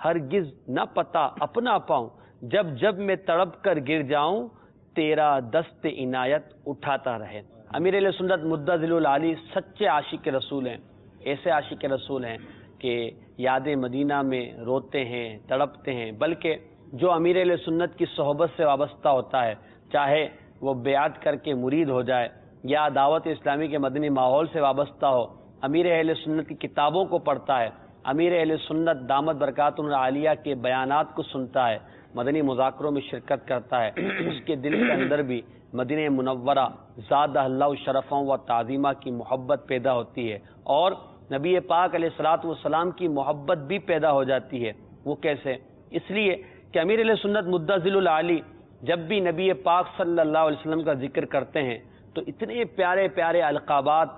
ہرگز نہ پتا اپنا پاؤں، جب جب میں تڑپ کر گر جاؤں تیرا دست عنایت اٹھاتا رہے. امیر علیہ سنت مدظل العالی سچے عاشق رسول ہیں. ایسے عاشق رسول ہیں کہ یاد مدینہ میں روتے ہیں، تڑپتے ہیں، بلکہ جو امیر علیہ سنت کی صحبت سے وابستہ ہوتا ہے، چاہے وہ بیعت کر کے مرید ہو جائے یا دعوت اسلامی کے مدنی ماحول سے وابستہ ہو، امیر اہل سنت کی کتابوں کو پڑھتا ہے، امیر اہل سنت دامت برکاتہ العالیہ کے بیانات کو سنتا ہے، مدنی مذاکروں میں شرکت کرتا ہے، اس کے دل کے اندر بھی مدینہ منورہ زادہ اللہ شرفوں و تعظیمہ کی محبت پیدا ہوتی ہے، اور نبی پاک علیہ الصلوۃ والسلام کی محبت بھی پیدا ہو جاتی ہے۔ وہ کیسے؟ اس لیے کہ امیر اہل سنت مدظل العالی جب بھی نبی پاک صلی اللہ علیہ وسلم کا ذکر کرتے ہیں تو اتنے پیارے پیارے القابات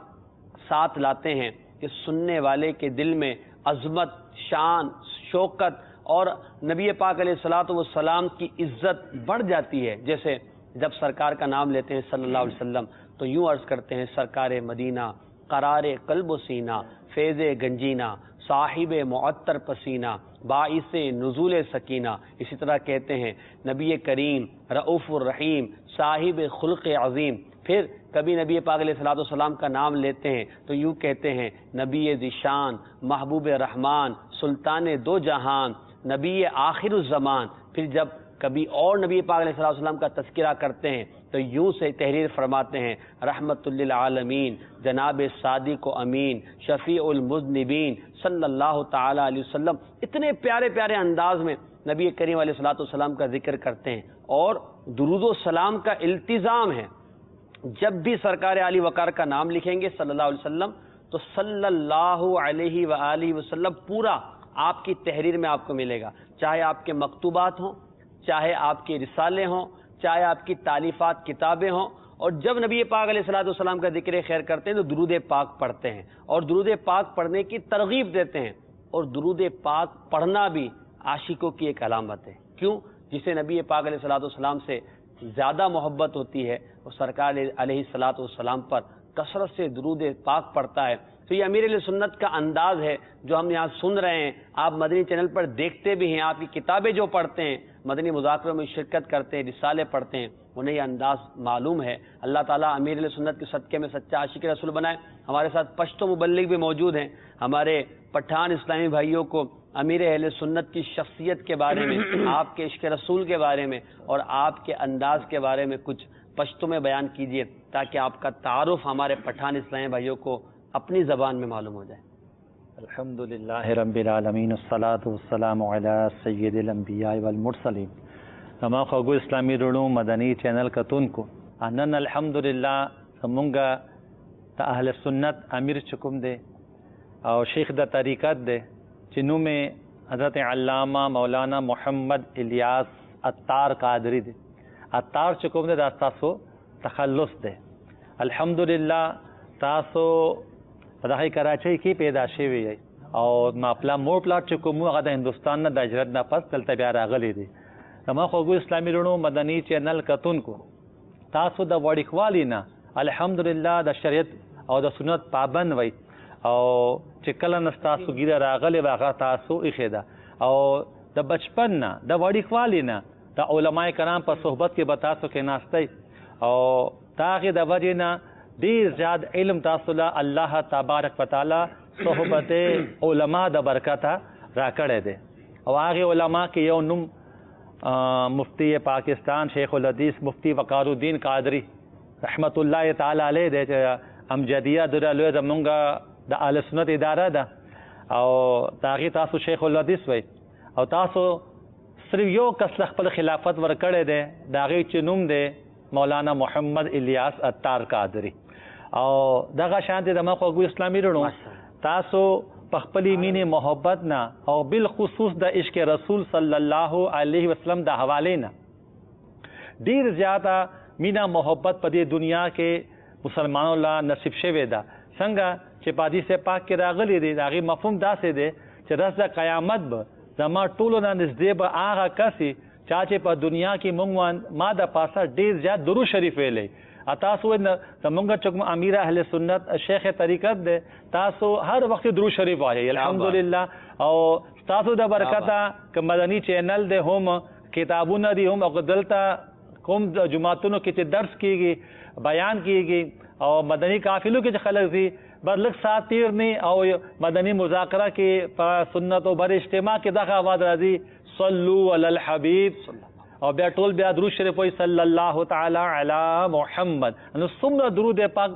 ساتھ لاتے ہیں کہ سننے والے کے دل میں عظمت، شان، شوکت اور نبی پاک علیہ الصلوۃ والسلام کی عزت بڑھ جاتی ہے۔ جیسے جب سرکار کا نام لیتے ہیں صلی اللہ علیہ وسلم تو یوں عرض کرتے ہیں سرکار مدینہ، قرار قلب و سینہ، فیض گنجینہ، صاحب معطر پسینہ، باعث نزول سکینہ۔ اسی طرح کہتے ہیں نبی کریم، رؤوف الرحیم، صاحب خلق عظیم۔ پھر کبھی نبی پاک علیہ الصلوۃ والسلام کا نام لیتے ہیں تو یوں کہتے ہیں نبی ذیشان، محبوب رحمان، سلطان دو جہان، نبی آخر الزمان۔ پھر جب کبھی اور نبی پاک علیہ الصلوۃ والسلام کا تذکرہ کرتے ہیں تو یوں سے تحریر فرماتے ہیں رحمت للعالمین، جناب صادق و امین، شفیع المذنبین صلی اللہ تعالی علیہ وسلم۔ اتنے پیارے پیارے انداز میں نبی کریم علیہ الصلوۃ والسلام کا ذکر کرتے ہیں، اور درود و سلام کا التزام ہے۔ جب بھی سرکار علی وقار کا نام لکھیں گے صلی اللہ علیہ وسلم تو صلی اللہ علیہ وآلہ وسلم پورا آپ کی تحریر میں آپ کو ملے گا، چاہے آپ کے مکتوبات ہوں، چاہے آپ کے رسالے ہوں، چاہے آپ کی تالیفات کتابیں ہوں۔ اور جب نبی پاک علیہ الصلوۃ والسلام کا ذکر خیر کرتے ہیں تو درود پاک پڑھتے ہیں، اور درود پاک پڑھنے کی ترغیب دیتے ہیں۔ اور درود پاک پڑھنا بھی عاشقوں کی ایک علامت ہے۔ کیوں؟ جسے نبی پاک علیہ الصلوۃ والسلام سے زیادہ محبت ہوتی ہے وہ سرکار علیہ الصلوۃ والسلام پر کثرت سے درود پاک پڑھتا ہے۔ تو یہ امیر علیہ سنت کا انداز ہے جو ہم یہاں سن رہے ہیں، آپ مدنی چینل پر دیکھتے بھی ہیں، آپ کی کتابیں جو پڑھتے ہیں، مدنی مذاکروں میں شرکت کرتے ہیں، رسالے پڑھتے ہیں، انہیں یہ انداز معلوم ہے۔ اللہ تعالیٰ امیر علیہ سنت کے صدقے میں سچا عاشق رسول بنائے۔ ہمارے ساتھ پشتو مبلغ بھی موجود ہیں، ہمارے پٹھان اسلامی بھائیوں کو امیر اہل سنت کی شخصیت کے بارے میں، آپ کے عشق رسول کے بارے میں اور آپ کے انداز کے بارے میں کچھ پشتو میں بیان کیجیے تاکہ آپ کا تعارف ہمارے پٹھان اسلامی بھائیوں کو اپنی زبان میں معلوم ہو جائے۔ الحمدللہ رب العالمین، الصلاۃ والسلام علی سید الانبیاء والمرسلین۔ تمام خوگو اسلامی رونو مدنی چینل کتون کو انن الحمدللہ سمونگا تا اہل سنت امیر چکم دے اور شیخ دا طریقت دے جنوں میں حضرت علامہ مولانا محمد الیاس عطار قادری دے۔ عطار چکم دے دا تاسو تخلص دے۔ الحمدللہ تاسو پداخی کراچی کی پیدا شوی ہے اور ما پلا مور پلاٹ چکمو اغا دا ہندوستان نا دا جرد نا پس دلتا بیا راغلی دی۔ تمام خوگو اسلامی رونو مدنی چینل کتون کو تاسو دا وڑکوالی نا الحمدللہ دا شریعت او دا سنت پابند وی او چکل نستاسو گیرا راغلی واغا تاسو اخیدا او دا بچپن نا دا وڑکوالی نا دا علماء کرام پر صحبت کے بتاسو کے ناستی او تاغی دا وجہ نا دیر زیاد علم تاسو لا اللہ تبارک و تعالی صحبت علماء دا برکتا را کڑے دے او آغی علماء کی یو نم مفتی پاکستان شیخ الحدیث مفتی وقار الدین قادری رحمت اللہ تعالی علیہ دے امجدیہ در لوی زمونگا دا اہل سنت ادارہ دا او تاغی تاسو شیخ الحدیث وی او تاسو صرف یو کس لخپل خلافت ورکڑے دے داغی چنوم دے مولانا محمد الیاس عطار قادری او دغه شانتی د مخوگو اسلامی رونو تاسو پخپلی مین محبت نا او بالخصوص د عشق رسول صلی اللہ علیہ وسلم د حوالے نا دیر زیادہ مینا محبت پدی دنیا کے مسلمانوں لا نصیب شوی دا سنگا چې پادی سے پاک کے راغلی دی داغی مفہوم دا سے دے چې رس د قیامت با زما ټولو نه نږدې به هغه کسی چاچے په دنیا کې مونږ ما د پاسه ډیر زیات درود شریف ویلې تاسو زمونږ چکم امیر اهل سنت شیخ طریقت دے تاسو ہر وقت درود شریف وایي الحمدللہ او تاسو د برکتا ک مدنی چینل دے هم کتابونه دی هم او دلتا کوم جمعتونو کې درس کیږي بیان کیږي او مدنی قافلو کې خلک دی بدلک سات تیر نہیں او مدنی مذاکرہ کی سنت و بر اجتماع کی دغه آواز راځي صلو علی الحبیب او بیا ټول بیا درود شریف وای صلی الله تعالی علی محمد نو څومره درود پاک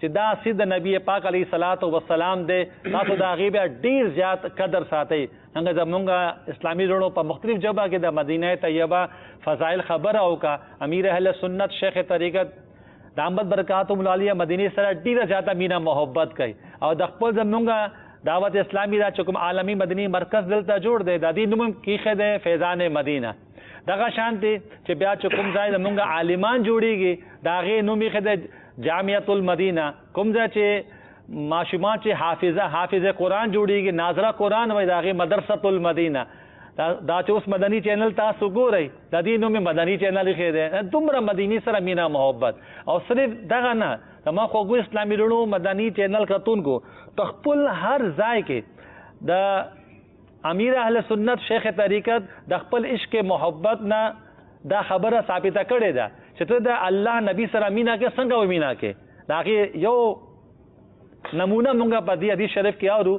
چې دا سید نبی پاک علیه الصلاۃ والسلام دی تاسو دا غیبه ډیر زیات قدر ساتي څنګه زمونږه اسلامي ورونو په مختلف جبه کې د مدینه طیبه فضائل خبر او کا امیر اهل سنت شیخ طریقت دامت برکاتهم العالیه مدینه سره ډیره زیاته مینا محبت کوي او د خپل زمونږه دعوت اسلامی دا چکم عالمی مدنی مرکز دلته جوړ دی د دې نوم کیخه دی فیضان مدینه دغه شانتي چې بیا چکم ځای زمونږه عالمان جوړیږي دا غي نوم یې خده جامعۃ المدینہ کوم ځای چې ماشومان چې حافظه قرآن جوړیږي ناظره قرآن وای دا غي مدرسۃ المدینہ دا چې اوس مدني چینل تاسو ګورئ د دې نوم مدني چینل یې دی دومره مدینی سره مینا محبت او صرف دغه نه تما خوګو اسلامي رونو مدني چینل کتونکو تخپل هر ځای کې د امیر اهل سنت شیخ طریقت د خپل عشق محبت نه دا خبره ثابته کړې ده چې ته د الله نبی سره مینا کې څنګه و مینا کې دا یو نمونه مونږه په دې حدیث شریف کې اورو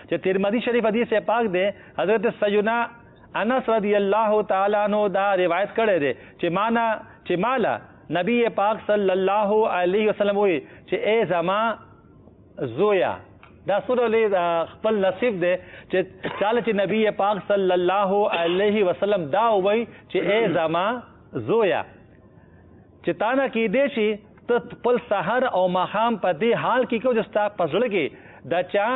چې ترمذی شریف حدیث پاک ده حضرت سیدنا انس رضی الله تعالی عنہ دا روایت کړی دی چې مالا نبی پاک صلی الله علیه وسلم وی چې ای زما زویا دا سره له خپل نصیب دی چې چاله چې نبی پاک صلی الله علیه وسلم دا وی چې ای زما زویا چې تانا کې دې شي ته خپل سحر او ماخام په دې حال کې کو جستا پزړه کې دا چا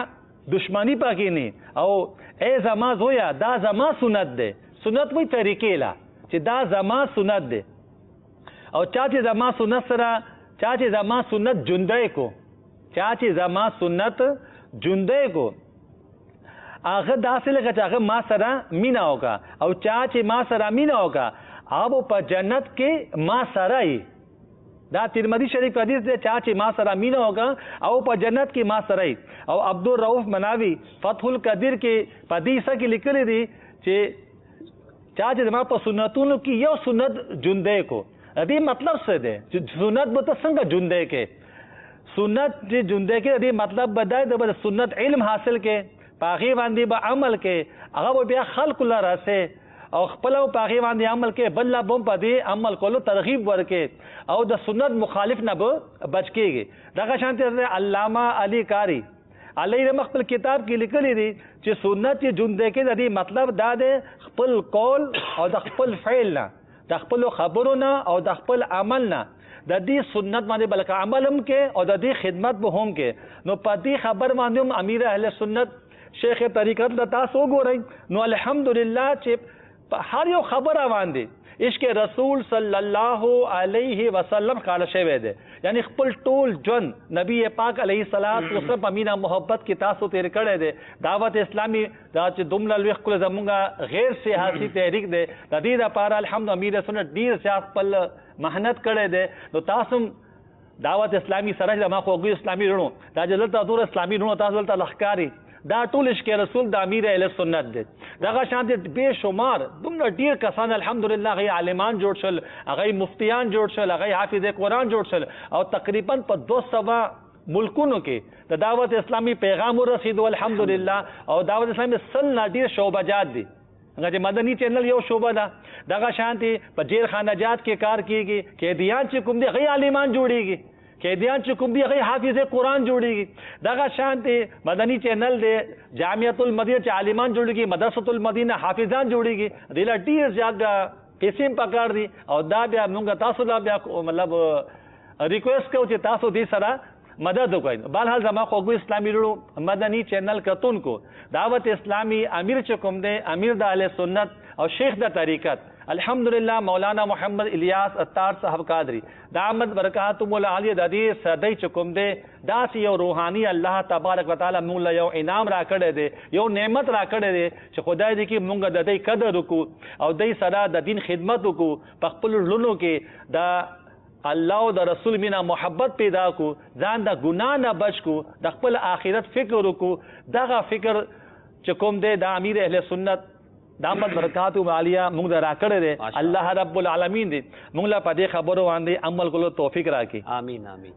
دشمنی پکې نه او ای زما زویا دا زما سنت ده سنت وی طریقې لا چې دا زما سنت ده او چا چې زما سنت سره چا چې زما سنت جوندې کو چا چې زما سنت جوندې کو هغه داسې لکه چې هغه ما سره مینا وکا او چا چې ما سره مینا وکا هغه په جنت کې ما سره ای دا ترمذی شریف حدیث دی چا چې ما سره مینا وکا او په جنت کې ما سره ای او عبدالرؤف مناوی فتح القدیر کې په دې کې لیکلي دي چې چا چې ما په سنتونو کې یو سنت جوندې کو دې مطلب څه دی چې سنت به څنګه جوندې کې سنت چې جوندې کې دې مطلب بدای د سنت علم حاصل کې پاغي باندې به عمل کې هغه بیا خلق الله راسه او خپل پاغي باندې عمل کې بل لا بم پدې عمل کولو ترغیب ورکې او د سنت مخالف نه بچ کېږي دغه شانته علامه علی کاری علی رحمه خپل کتاب کې لیکلي دي چې سنت چې جوندې کې د دې مطلب دا دی خپل قول او د خپل فعل نه د خپل خبرو نه او د خپل عمل نه د دې سنت باندې بلکې عمل هم کې او د دې خدمت به هم کې نو په دې خبر باندې امیر اهل سنت شیخ طریقت د تاسو ګورئ نو الحمدلله چې هر یو خبره باندې عشق رسول صلی الله علیه وسلم قال شوی دی یعنی خپل ټول ژوند نبی پاک علیه الصلاۃ والسلام امینا محبت کې تاسو تیر کړی دی دعوت اسلامی دا چې دومره لوی خپل زمونږه غیر سیاسي تحریک دی د دې لپاره الحمد امیر سنت ډیر زیات خپل محنت کړی دی نو تاسو دعوت اسلامی سره د ما خوږی اسلامي رونو دا جلته دور اسلامي رونو تاسو دلته لخکاری دا ټول عشق رسول د امیر اهل سنت دی دغه شانته بے شمار دومره ډیر کسان الحمدلله غي عالمان جوړ شل هغه مفتیان جوړ شل هغه حافظ قرآن جوړ شل او تقریبا په 200 ملکونو کې د دعوت اسلامی پیغام ورسید الحمدلله او دعوت اسلامی سل ډیر شعبجات دي هغه مدني چینل یو شعبه ده دغه شانته په جیر خانجات کې کار کیږي قیدیان چې کوم دي غي عالمان جوړیږي قیدیان چې کوم دی هغه حافظ قرآن جوړیږي دغه شانته مدني چینل دی جامعۃ المدینہ چې عالمان جوړیږي مدرسۃ المدینہ حافظان جوړیږي دله ډیر زیات قسم پکار دي او دا بیا موږ تاسو لا بیا مطلب ریکوست کوو چې تاسو دې سره مدد وکړئ بهرحال زما خوږو اسلامي ورو مدني چینل کتونکو دعوت اسلامی امیر چې کوم دی امیر د اهل سنت او شیخ د طریقت الحمدلله مولانا محمد الیاس اتار صاحب قادری دامت برکاتهم العالیه د دې صدای چکم دی داس یو روحانی الله تبارک وتعالى موږ له یو انعام را کړی دی یو نعمت را کړی دی چې خدای دې کې موږ د دې قدر وکړو او دې سره د دین خدمت وکړو په خپل لونو کې د الله او د رسول مینا محبت پیدا کو ځان د ګناه نه بچ کو د خپل آخرت فکر وکړو دغه فکر چې کوم دی د امیر اهل سنت دامت برکاتهم عالیہ موږ را کړی دی الله رب العالمین دې موږ لا په دې خبرو باندې عمل کولو توفیق راکړي آمین آمین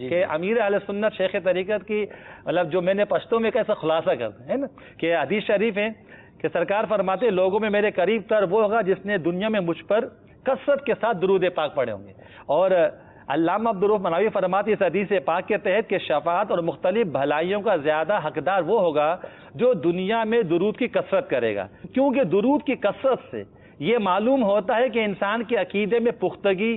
کہ امیر اہل سنت شیخ طریقت کی مطلب جو میں نے پشتوں میں کیسا خلاصہ کر ہے نا کہ حدیث شریف ہے کہ سرکار فرماتے ہیں لوگوں میں میرے قریب تر وہ ہوگا جس نے دنیا میں مجھ پر کثرت کے ساتھ درود پاک پڑھے ہوں گے. اور علامہ عبدالرؤف مناوی فرماتے اس حدیث پاک کے تحت کہ شفاعت اور مختلف بھلائیوں کا زیادہ حقدار وہ ہوگا جو دنیا میں درود کی کثرت کرے گا، کیونکہ درود کی کثرت سے یہ معلوم ہوتا ہے کہ انسان کے عقیدے میں پختگی،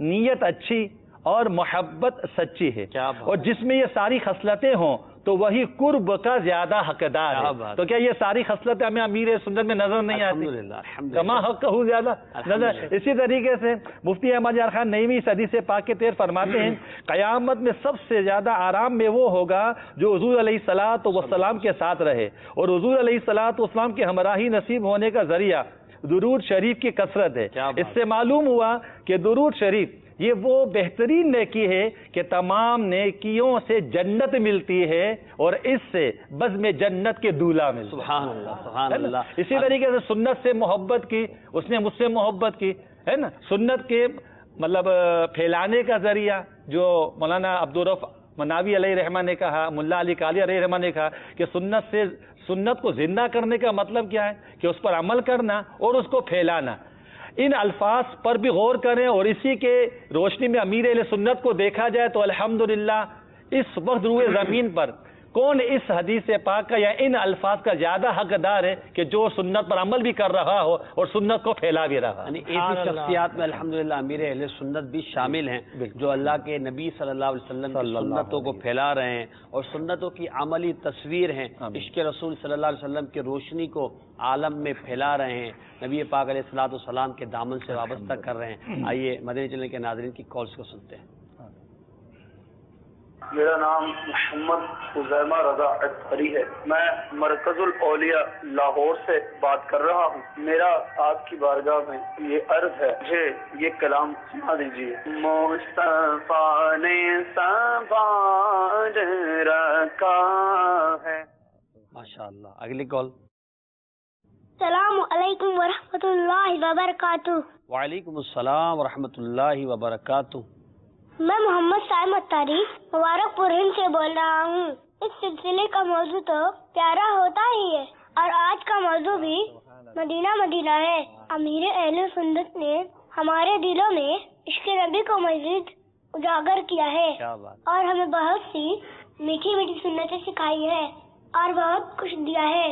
نیت اچھی اور محبت سچی ہے، اور جس میں یہ ساری خصلتیں ہوں تو وہی قرب کا زیادہ حقدار ہے. تو کیا یہ ساری خصلتیں ہمیں امیر سنت میں نظر نہیں آتی؟ کما حق ہو زیادہ نظر. اسی طریقے سے مفتی احمد یار خان نعیمی اس حدیث پاک کے تحت فرماتے ہیں قیامت میں سب سے زیادہ آرام میں وہ ہوگا جو حضور علیہ الصلوۃ والسلام کے ساتھ رہے، اور حضور علیہ الصلوۃ والسلام کے ہمراہی نصیب ہونے کا ذریعہ درود شریف کی کثرت ہے. اس سے معلوم ہوا کہ درود شریف یہ وہ بہترین نیکی ہے کہ تمام نیکیوں سے جنت ملتی ہے اور اس سے بزم جنت کے دولہا ملتا ہے. سبحان اللہ سبحان اللہ. اسی طریقے سے سنت سے محبت کی، اس نے مجھ سے محبت کی ہے نا. سنت کے مطلب پھیلانے کا ذریعہ جو مولانا عبدالرؤف مناوی علیہ رحمہ نے کہا، ملا علی قاری علیہ رحمہ نے کہا کہ سنت کو زندہ کرنے کا مطلب کیا ہے کہ اس پر عمل کرنا اور اس کو پھیلانا. ان الفاظ پر بھی غور کریں اور اسی کے روشنی میں امیر اہل سنت کو دیکھا جائے تو الحمدللہ اس وقت روئے زمین پر کون اس حدیث پاک کا یا ان الفاظ کا زیادہ حقدار ہے کہ جو سنت پر عمل بھی کر رہا ہو اور سنت کو پھیلا بھی رہا. یعنی ایسی شخصیات میں الحمدللہ امیر اہل سنت بھی شامل ہیں جو اللہ کے نبی صلی اللہ علیہ وسلم کی سنتوں کو پھیلا رہے ہیں اور سنتوں کی عملی تصویر ہیں، عشق رسول صلی اللہ علیہ وسلم کی روشنی کو عالم میں پھیلا رہے ہیں، نبی پاک علیہ الصلوۃ والسلام کے دامن سے وابستہ کر رہے ہیں. آئیے مدنی چینل کے ناظرین کی کالز کو سنتے ہیں. میرا نام محمد خزیمہ رضا اطہری ہے. میں مرکز الاولیاء لاہور سے بات کر رہا ہوں. میرا آپ کی بارگاہ میں یہ عرض ہے، مجھے یہ کلام سنا دیجیے. مصطفیٰ نے سنوار رکھا ہے. ماشاءاللہ. اگلی کال. السلام علیکم ورحمۃ اللہ وبرکاتہ. وعلیکم السلام ورحمۃ اللہ وبرکاتہ. میں محمد سائم اتاری مبارک پور ہند سے بول رہا ہوں. اس سلسلے کا موضوع تو پیارا ہوتا ہی ہے اور آج کا موضوع بھی مدینہ مدینہ ہے. امیر اہل سنت نے ہمارے دلوں میں عشق نبی کو مزید اجاگر کیا ہے اور ہمیں بہت سی میٹھی میٹھی سنتیں سکھائی ہے اور بہت کچھ دیا ہے.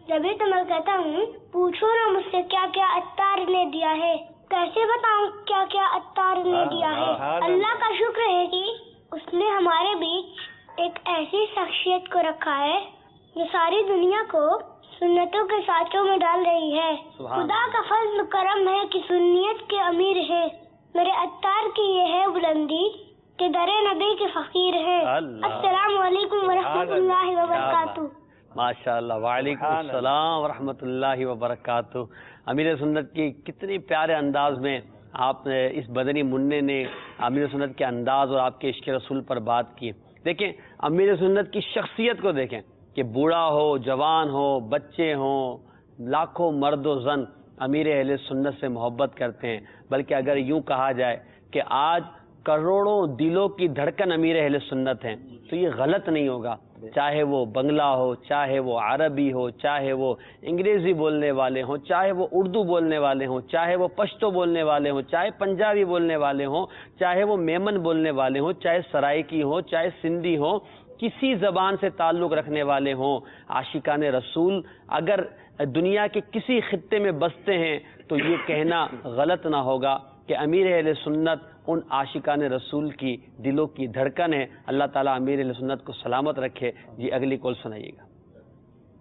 جبھی تو میں کہتا ہوں پوچھو نا مجھ سے کیا کیا عطار نے دیا ہے، کیسے بتاؤں کیا کیا عطار نے دیا ہے. اللہ کا شکر ہے کہ اس نے ہمارے بیچ ایک ایسی شخصیت کو رکھا ہے جو ساری دنیا کو سنتوں کے سانچوں میں ڈال رہی ہے. خدا کا فضل کرم ہے کہ سنیت کے امیر ہے. میرے عطار کی یہ ہے بلندی کہ در نبی کے فقیر ہے. السلام علیکم ورحمۃ اللہ وبرکاتہ. ماشاء اللہ. وعلیکم السلام ورحمۃ اللہ وبرکاتہ. امیر سنت کی کتنی پیارے انداز میں آپ نے اس بدنی منع نے امیر سنت کے انداز اور آپ کے عشق رسول پر بات کی. دیکھیں امیر سنت کی شخصیت کو دیکھیں کہ بوڑھا ہو، جوان ہو، بچے ہوں، لاکھوں مرد و زن امیر اہل سنت سے محبت کرتے ہیں. بلکہ اگر یوں کہا جائے کہ آج کروڑوں دلوں کی دھڑکن امیر اہل سنت ہیں تو یہ غلط نہیں ہوگا. چاہے وہ بنگلہ ہو، چاہے وہ عربی ہو، چاہے وہ انگریزی بولنے والے ہوں، چاہے وہ اردو بولنے والے ہوں، چاہے وہ پشتو بولنے والے ہوں، چاہے پنجابی بولنے والے ہوں، چاہے وہ میمن بولنے والے ہوں، چاہے سرائکی ہوں، چاہے سندھی ہوں، کسی زبان سے تعلق رکھنے والے ہوں، عاشقان رسول اگر دنیا کے کسی خطے میں بستے ہیں تو یہ کہنا غلط نہ ہوگا کہ امیر اہل سنت ان عاشقان رسول کی دلوں کی دھڑکن ہے. اللہ تعالیٰ امیر اہل سنت کو سلامت رکھے. جی اگلی کال سنائیے گا.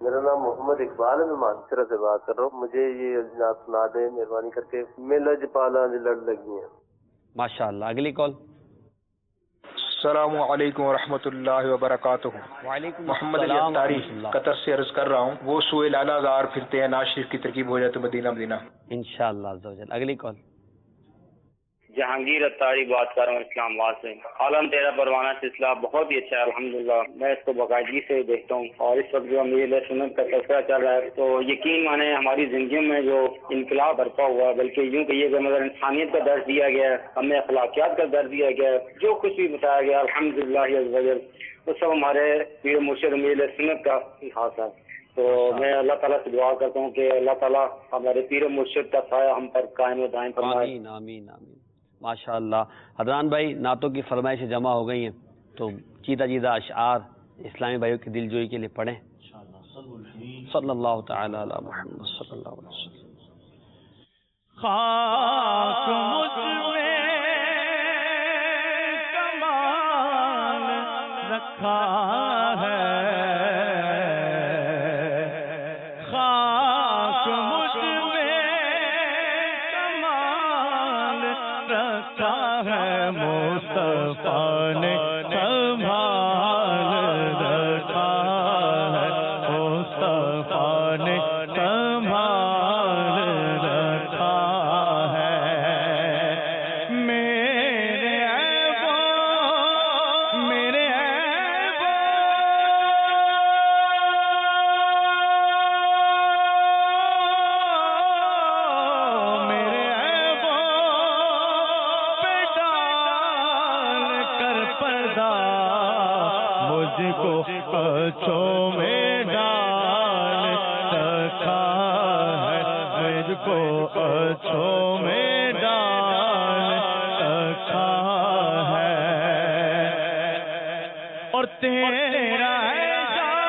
میرا نام محمد اقبال ہے، میں مانسرا سے بات کر رہا ہوں. مجھے یہ جناب سنا دیں مہربانی کر کے. میں لج پالا لڑ لگی ہیں. ماشاء اللہ. اگلی کال. السلام علیکم ورحمۃ اللہ وبرکاتہ. وعلیکم محمد علی اتاری قطر سے عرض کر رہا ہوں. وہ سوئے لالا زار پھرتے ہیں، ناز شریف کی ترکیب ہو جاتے مدینہ مدینہ انشاءاللہ عز و جل. اگلی کال. جہانگیر اتاری بات کر رہا ہوں اسلام آباد سے. عالم تیرا پروانہ سلسلہ بہت ہی اچھا ہے الحمدللہ. میں اس کو باقاعدگی سے دیکھتا ہوں اور اس وقت جو امیر سنت کا تذکرہ چل رہا ہے تو یقین مانے ہماری زندگیوں میں جو انقلاب برپا ہوا ہے، بلکہ یوں کہیے کہ مگر انسانیت کا درس دیا گیا ہے، ہمیں اخلاقیات کا درس دیا گیا ہے، جو کچھ بھی بتایا گیا الحمدللہ عز و جل وہ سب ہمارے پیر مرشد امیر سنت کا خاص ہے. تو میں اللہ تعالیٰ سے دعا کرتا ہوں کہ اللہ تعالیٰ ہمارے پیر مرشد کا سایہ ہم پر قائم و دائم فرمائے. آمین آمین آمین. ماشاء اللہ. حضران بھائی نعتوں کی فرمائشیں جمع ہو گئی ہیں تو چیدہ چیدہ اشعار اسلامی بھائیوں کی دل جوئی کے لیے پڑھیں. صلی اللہ تعالی علی محمد صلی اللہ علیہ وسلم. خاک مجھ میں کمال رکھا ہے، خاک مجھ میں کمال رکھا ہے، مصطفیٰ نے سنبھال رکھا ہے، مصطفیٰ نے سنبھال رکھا ہے. میرے عیبوں میرے عیبوں پہ ڈال کر پردہ مجھ کو اچھوں میں ڈال رکھا ہے، مجھ کو اچھوں میں ڈال رکھا ہے. اور تیرا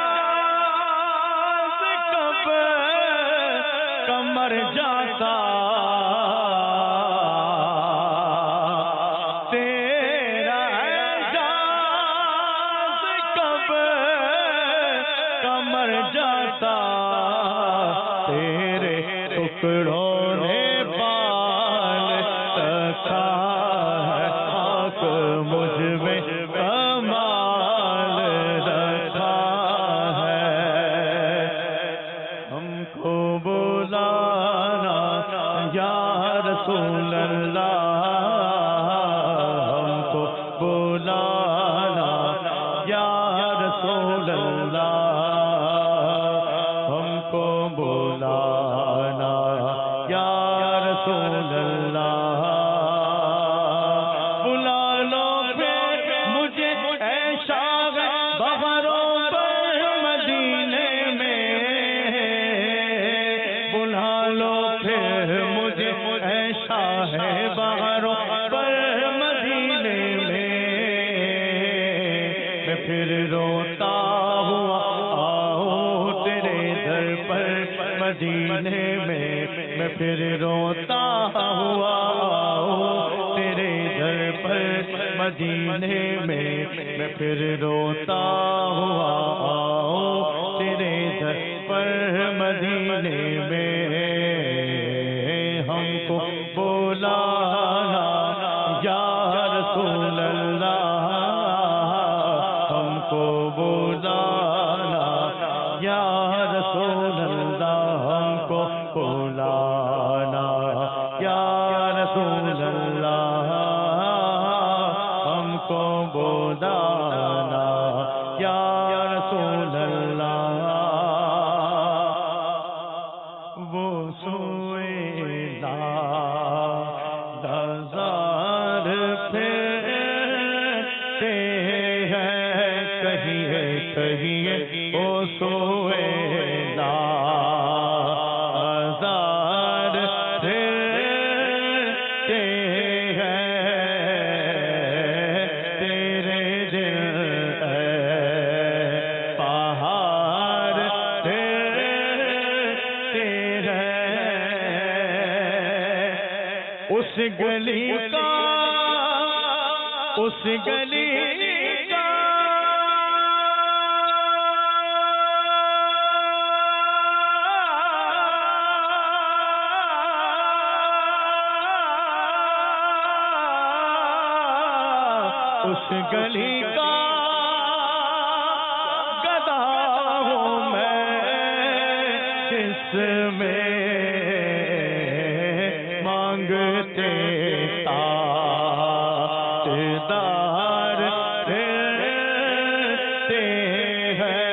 اعجاز کب کمر جاتا، تیرا اعجاز کب کمر جاتا، تیرے ٹکڑوں نے بال رکھا ہے، خاک مجھ میں کمال رکھا ہے. ہم کو بلانا یا رسول اللہ، ہم کو بلانا یا رسول اللہ، ہم کو بلانا یا رسول اللہ. بلا لو پھر مجھے اے شاہ بہاروں پر مدینے میں، بلا لو پھر مجھے اے شاہ بہاروں پر مدینے میں. میں پھر روتا ہوا آؤں تیرے در پر مدینے میں، میں پھر روتا ہوا آؤں تیرے در پر مدینے میں، میں پھر روتا ہوا آؤں تیرے در پر مدینے میں. ہم کو بلانا یا رسول اللہ، ہم کو بلانا یا رسول اللہ، ہم کو بلانا یا رسول اللہ، ہم کو بلانا یا رسول اللہ. وہ سوئے دزار پھرتے ہیں کہیے کہیے، وہ سوئے دزار پھرتے ہیں، تیرے دل ہے پہاڑ پھرتے ہیں. اس گلی کا اس گلی کا اس گلی کا گدا ہوں میں، جس میں مانگتے تاجدار رہتے ہیں،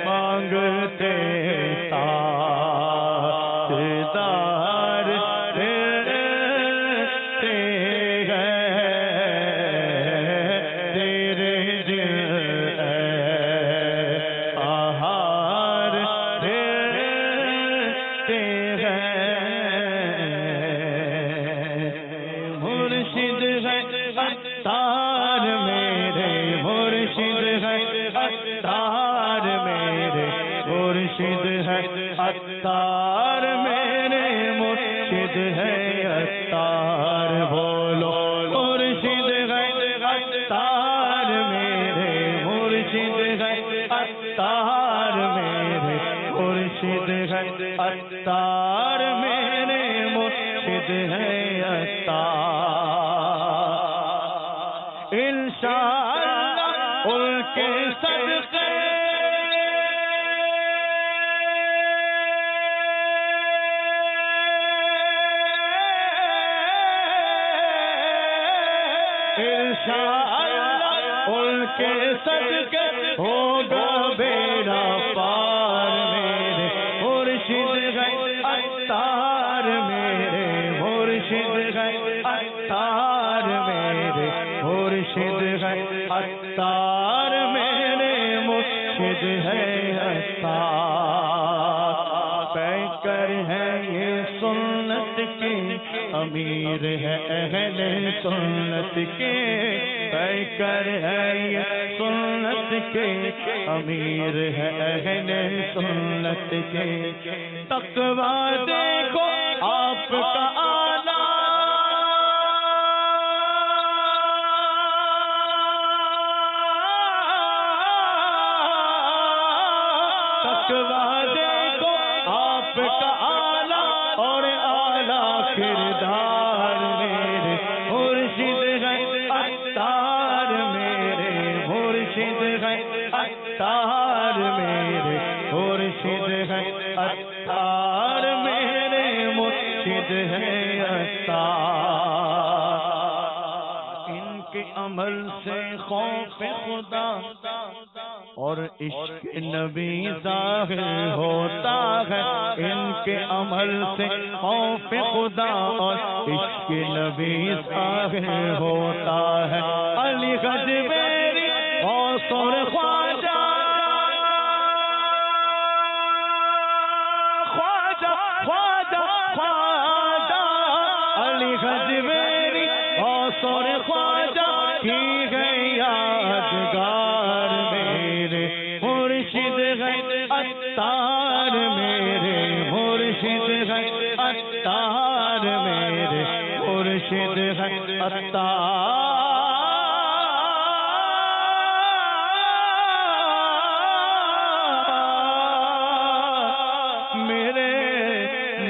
مانگتے تاجدار رہتے ہیں. تیرے دل ہے عطار میرے مرشد ہیں عطار، انشاءاللہ ان کے صدقے ان کے صدقے ہوگا بیڑا پار میرے مرشد ہے عطار، میرے مرشد ہے عطار، میرے مرشد ہے عطار، میرے مرشد ہے عطار، پیکر ہے یہ سنت کے امیر ہے اہل سنت کے، پیکر ہے یہ سنت کے امیر ہے اہل سنت کے، تقویٰ دیکھو آپ کا آلہ، تقویٰ دیکھو آپ کا آلہ اور اعلیٰ کردار، میرے مرشد ہے عطار، میرے مرشد ہے عطار، میرے مرشد ہے عطار، میرے مرشد ہے عطار، ان کے عمل سے خوف خدا اور عشق نبی ظاہر ہوتا ہے، ان کے عمل سے خوف خدا اور عشق نبی ظاہر ہوتا ہے، علی غجبیری غوث اور خواجہ، خواجہ خواجہ خواجہ، علی غجبیری غوث اور خواجہ کی گئی یادگار، میرے مرشد ہے عطار، میرے مرشد ہے عطار، میرے مرشد ہے عطار، میرے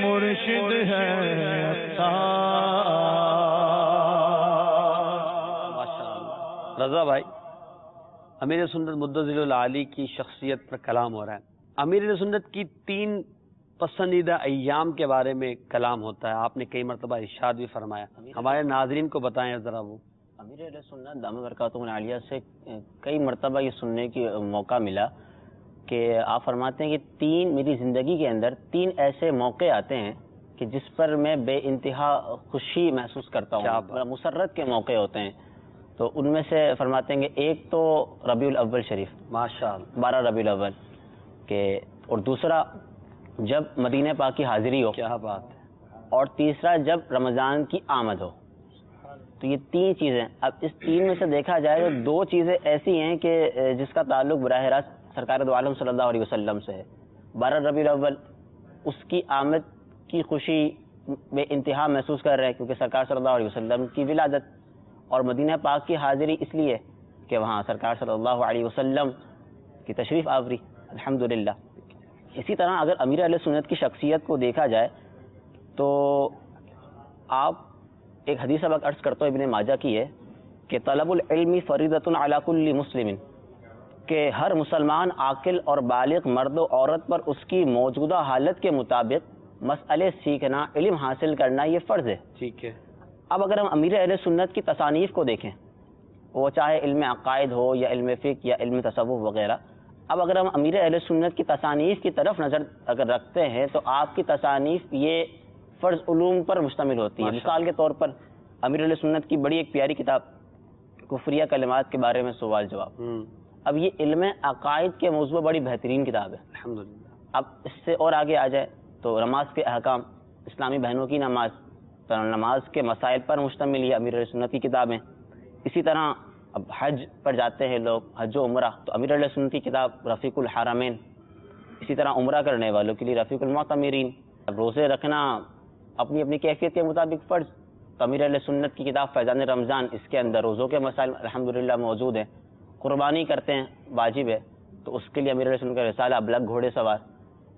مرشد ہے عطار۔ رضا بھائی، امیر سنت مدظل العالی کی شخصیت پر کلام ہو رہا ہے، امیر سنت کی 3 پسندیدہ ایام کے بارے میں کلام ہوتا ہے، آپ نے کئی مرتبہ ارشاد بھی فرمایا، ہمارے ناظرین کو بتائیں ذرا وہ۔ امیر اہل سنت دامت برکاتہ العالیہ سے کئی مرتبہ یہ سننے کی موقع ملا کہ آپ فرماتے ہیں کہ 3 میری زندگی کے اندر 3 ایسے موقع آتے ہیں کہ جس پر میں بے انتہا خوشی محسوس کرتا ہوں، مسرت کے موقع ہوتے ہیں، تو ان میں سے فرماتے ہیں کہ ایک تو ربیع الاول شریف، ماشاءاللہ 12 ربیع الاول کے، اور دوسرا جب مدینہ پاک کی حاضری ہو، کیا بات ہے، اور تیسرا جب رمضان کی آمد ہو۔ تو یہ 3 چیزیں، اب اس 3 میں سے دیکھا جائے تو 2 چیزیں ایسی ہیں کہ جس کا تعلق براہ راست سرکار دو عالم صلی اللہ علیہ وسلم سے ہے۔ 12 ربیع الاول اس کی آمد کی خوشی بے انتہا محسوس کر رہے ہیں کیونکہ سرکار صلی اللہ علیہ وسلم کی ولادت، اور مدینہ پاک کی حاضری اس لیے کہ وہاں سرکار صلی اللہ علیہ وسلم کی تشریف آوری، الحمدللہ۔ اسی طرح اگر امیر اہل سنت کی شخصیت کو دیکھا جائے تو آپ ایک حدیث سبق عرض کرتے ابن ماجہ کی ہے کہ طلب العلم فریضۃ علی کل مسلم، کہ ہر مسلمان عاقل اور بالغ مرد و عورت پر اس کی موجودہ حالت کے مطابق مسئلے سیکھنا، علم حاصل کرنا یہ فرض ہے۔ ٹھیک ہے۔ اب اگر ہم امیر اہل سنت کی تصانیف کو دیکھیں، وہ چاہے علم عقائد ہو یا علم فقہ یا علم تصوف وغیرہ، اب اگر ہم امیر اہل سنت کی تصانیف کی طرف نظر اگر رکھتے ہیں تو آپ کی تصانیف یہ فرض علوم پر مشتمل ہوتی ہے۔ مثال کے طور پر امیر اہل سنت کی بڑی ایک پیاری کتاب کفریہ کلمات کے بارے میں سوال جواب، اب یہ علم عقائد کے موضوع بڑی بہترین کتاب ہے الحمدللہ۔ اب اس سے اور آگے آ جائے تو نماز کے احکام، اسلامی بہنوں کی نماز، نماز کے مسائل پر مشتمل یہ امیر اہل سنت کی کتابیں۔ اسی طرح اب حج پر جاتے ہیں لوگ، حج و عمرہ، تو امیر اہل سنت کی کتاب رفیق الحرمین۔ اسی طرح عمرہ کرنے والوں کے لیے رفیق المعتمرین۔ اب روزے رکھنا اپنی اپنی کیفیت کے مطابق فرض، تو امیر اہل سنت کی کتاب فیضان رمضان، اس کے اندر روزوں کے مسائل الحمدللہ موجود ہیں۔ قربانی کرتے ہیں واجب ہے، تو اس کے لیے امیر اہل سنت کا رسالہ ابلغ گھوڑے سوار۔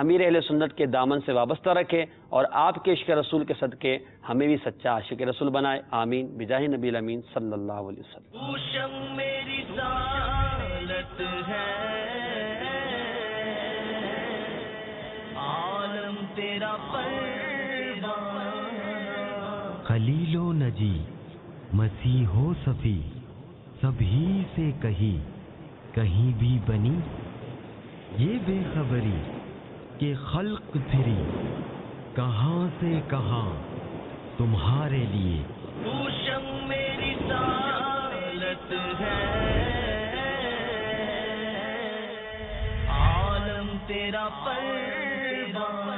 امیر اہل سنت کے دامن سے وابستہ رکھے اور آپ کے عشق رسول کے صدقے ہمیں بھی سچا عاشق رسول بنائے. آمین بجاہ نبی الامین صلی اللہ علیہ وسلم. پوشم میری رسالت ہے، عالم تیرا پروانہ. خلیل و نجی مسیح و صفی سبھی سے کہیں بھی بنی یہ بے خبری کہ خلق پھری کہاں سے کہاں تمہارے لیے. پوشم میری رسالت ہے، عالم تیرا پروانہ.